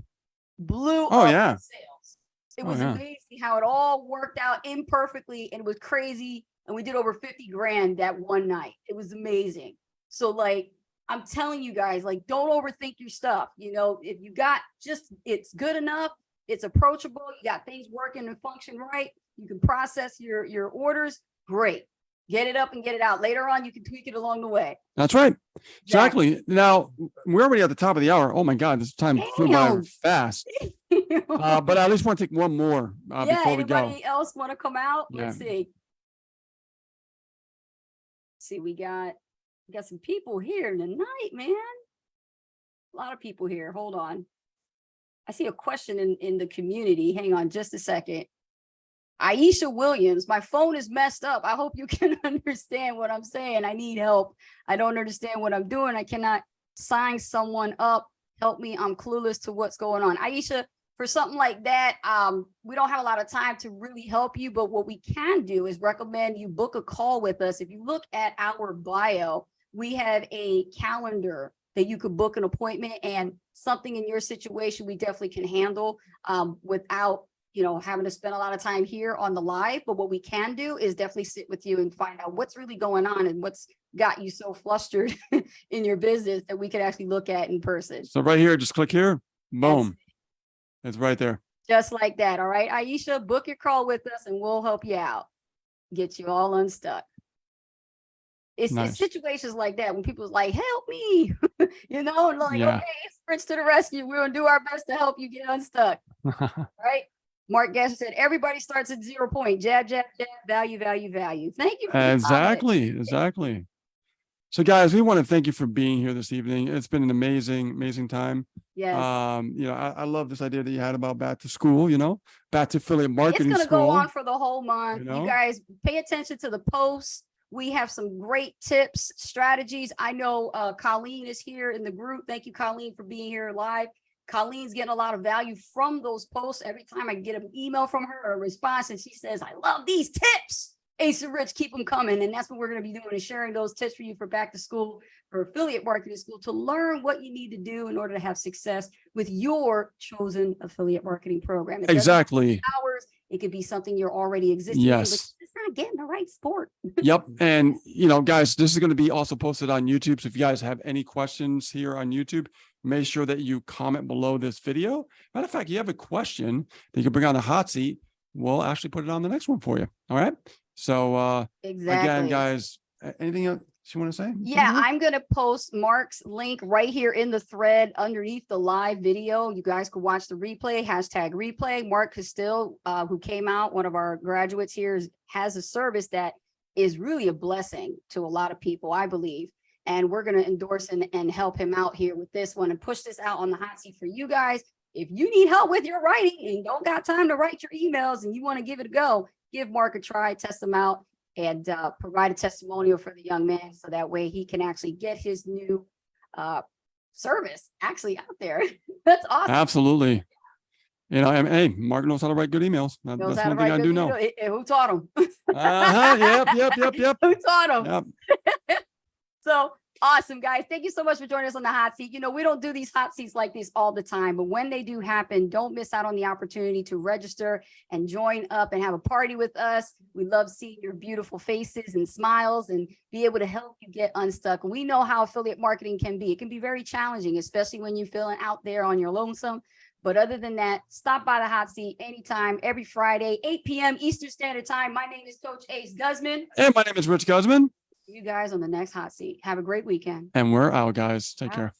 Oh, yeah. in sales. It Oh, was yeah. amazing how it all worked out imperfectly, and it was crazy. And we did over 50 grand that one night. It was amazing. So like, I'm telling you guys, like, don't overthink your stuff. You know, if you got just, it's good enough, it's approachable, you got things working and function right, you can process your orders, great. Get it up and get it out. Later on, you can tweak it along the way. That's right. Exactly. Now we're already at the top of the hour. Oh my God, this time flew by Damn. fast. But I at least want to take one more Yeah, before we go. anybody else want to come out? Let's Yeah. see. See, we got some people here tonight, man. A lot of people here. Hold on. I see a question in the community. Hang on just a second. Aisha Williams, my phone is messed up. I hope you can understand what I'm saying. I need help. I don't understand what I'm doing. I cannot sign someone up. Help me. I'm clueless to what's going on. Aisha, for something like that, we don't have a lot of time to really help you, but what we can do is recommend you book a call with us. If you look at our bio, we have a calendar that you could book an appointment, and something in your situation we definitely can handle without, you know, having to spend a lot of time here on the live. But what we can do is definitely sit with you and find out what's really going on and what's got you so flustered in your business that we could actually look at in person. So right here, just click here. Boom. It's right there. Just like that. All right, Aisha, book your call with us and we'll help you out. Get you all unstuck. It's Nice. situations like that when people's like, help me, you know, like, Yeah. okay, sprints to the rescue. We're gonna do our best to help you get unstuck. Right? Mark Gasser said, everybody starts at 0 point. Jab, jab, jab, value, value, value. Thank you. For the comment. Exactly. So guys, we want to thank you for being here this evening. It's been an amazing time. Yes. You know, I love this idea that you had about back to school, you know, back to affiliate marketing It's going to school. go on for the whole month. You know? You guys pay attention to the posts. We have some great tips, strategies. I know Colleen is here in the group. Thank you, Colleen, for being here live. Colleen's getting a lot of value from those posts. Every time I get an email from her or a response, and she says, I love these tips. Ace and Rich, keep them coming. And that's what we're going to be doing, is sharing those tips for you for back to school, for affiliate marketing school, to learn what you need to do in order to have success with your chosen affiliate marketing program. It doesn't Exactly. have to be ours. It could be something you're already existing in, but Yes. it's not getting the right support. Yep. And, you know, guys, this is going to be also posted on YouTube. So if you guys have any questions here on YouTube, make sure that you comment below this video. Matter of fact, you have a question that you can bring on the hot seat. We'll actually put it on the next one for you. All right. So Exactly. again, guys, anything else you want to say? Yeah, I'm going to post Mark's link right here in the thread underneath the live video. You guys could watch the replay, #replay. Mark Castile, who came out, one of our graduates here, has a service that is really a blessing to a lot of people, I believe. And we're going to endorse and help him out here with this one and push this out on the hot seat for you guys. If you need help with your writing and don't got time to write your emails and you want to give it a go, give Mark a try, test him out, and provide a testimonial for the young man, so that way he can actually get his new service actually out there. That's awesome. Absolutely. You know, and hey, Mark knows how to write good emails. That's Knows one how to thing I write do good know. email. Who taught him? Yep. Who taught him? Yep. So awesome, guys. Thank you so much for joining us on the hot seat. You know, we don't do these hot seats like this all the time, but when they do happen, don't miss out on the opportunity to register and join up and have a party with us. We love seeing your beautiful faces and smiles and be able to help you get unstuck. We know how affiliate marketing can be. It can be very challenging, especially when you're feeling out there on your lonesome. But other than that, stop by the hot seat anytime, every Friday, 8 p.m. Eastern Standard Time. My name is Coach Ace Guzman. And my name is Rich Guzman. See you guys on the next hot seat. Have a great weekend. And we're out, guys. Take care.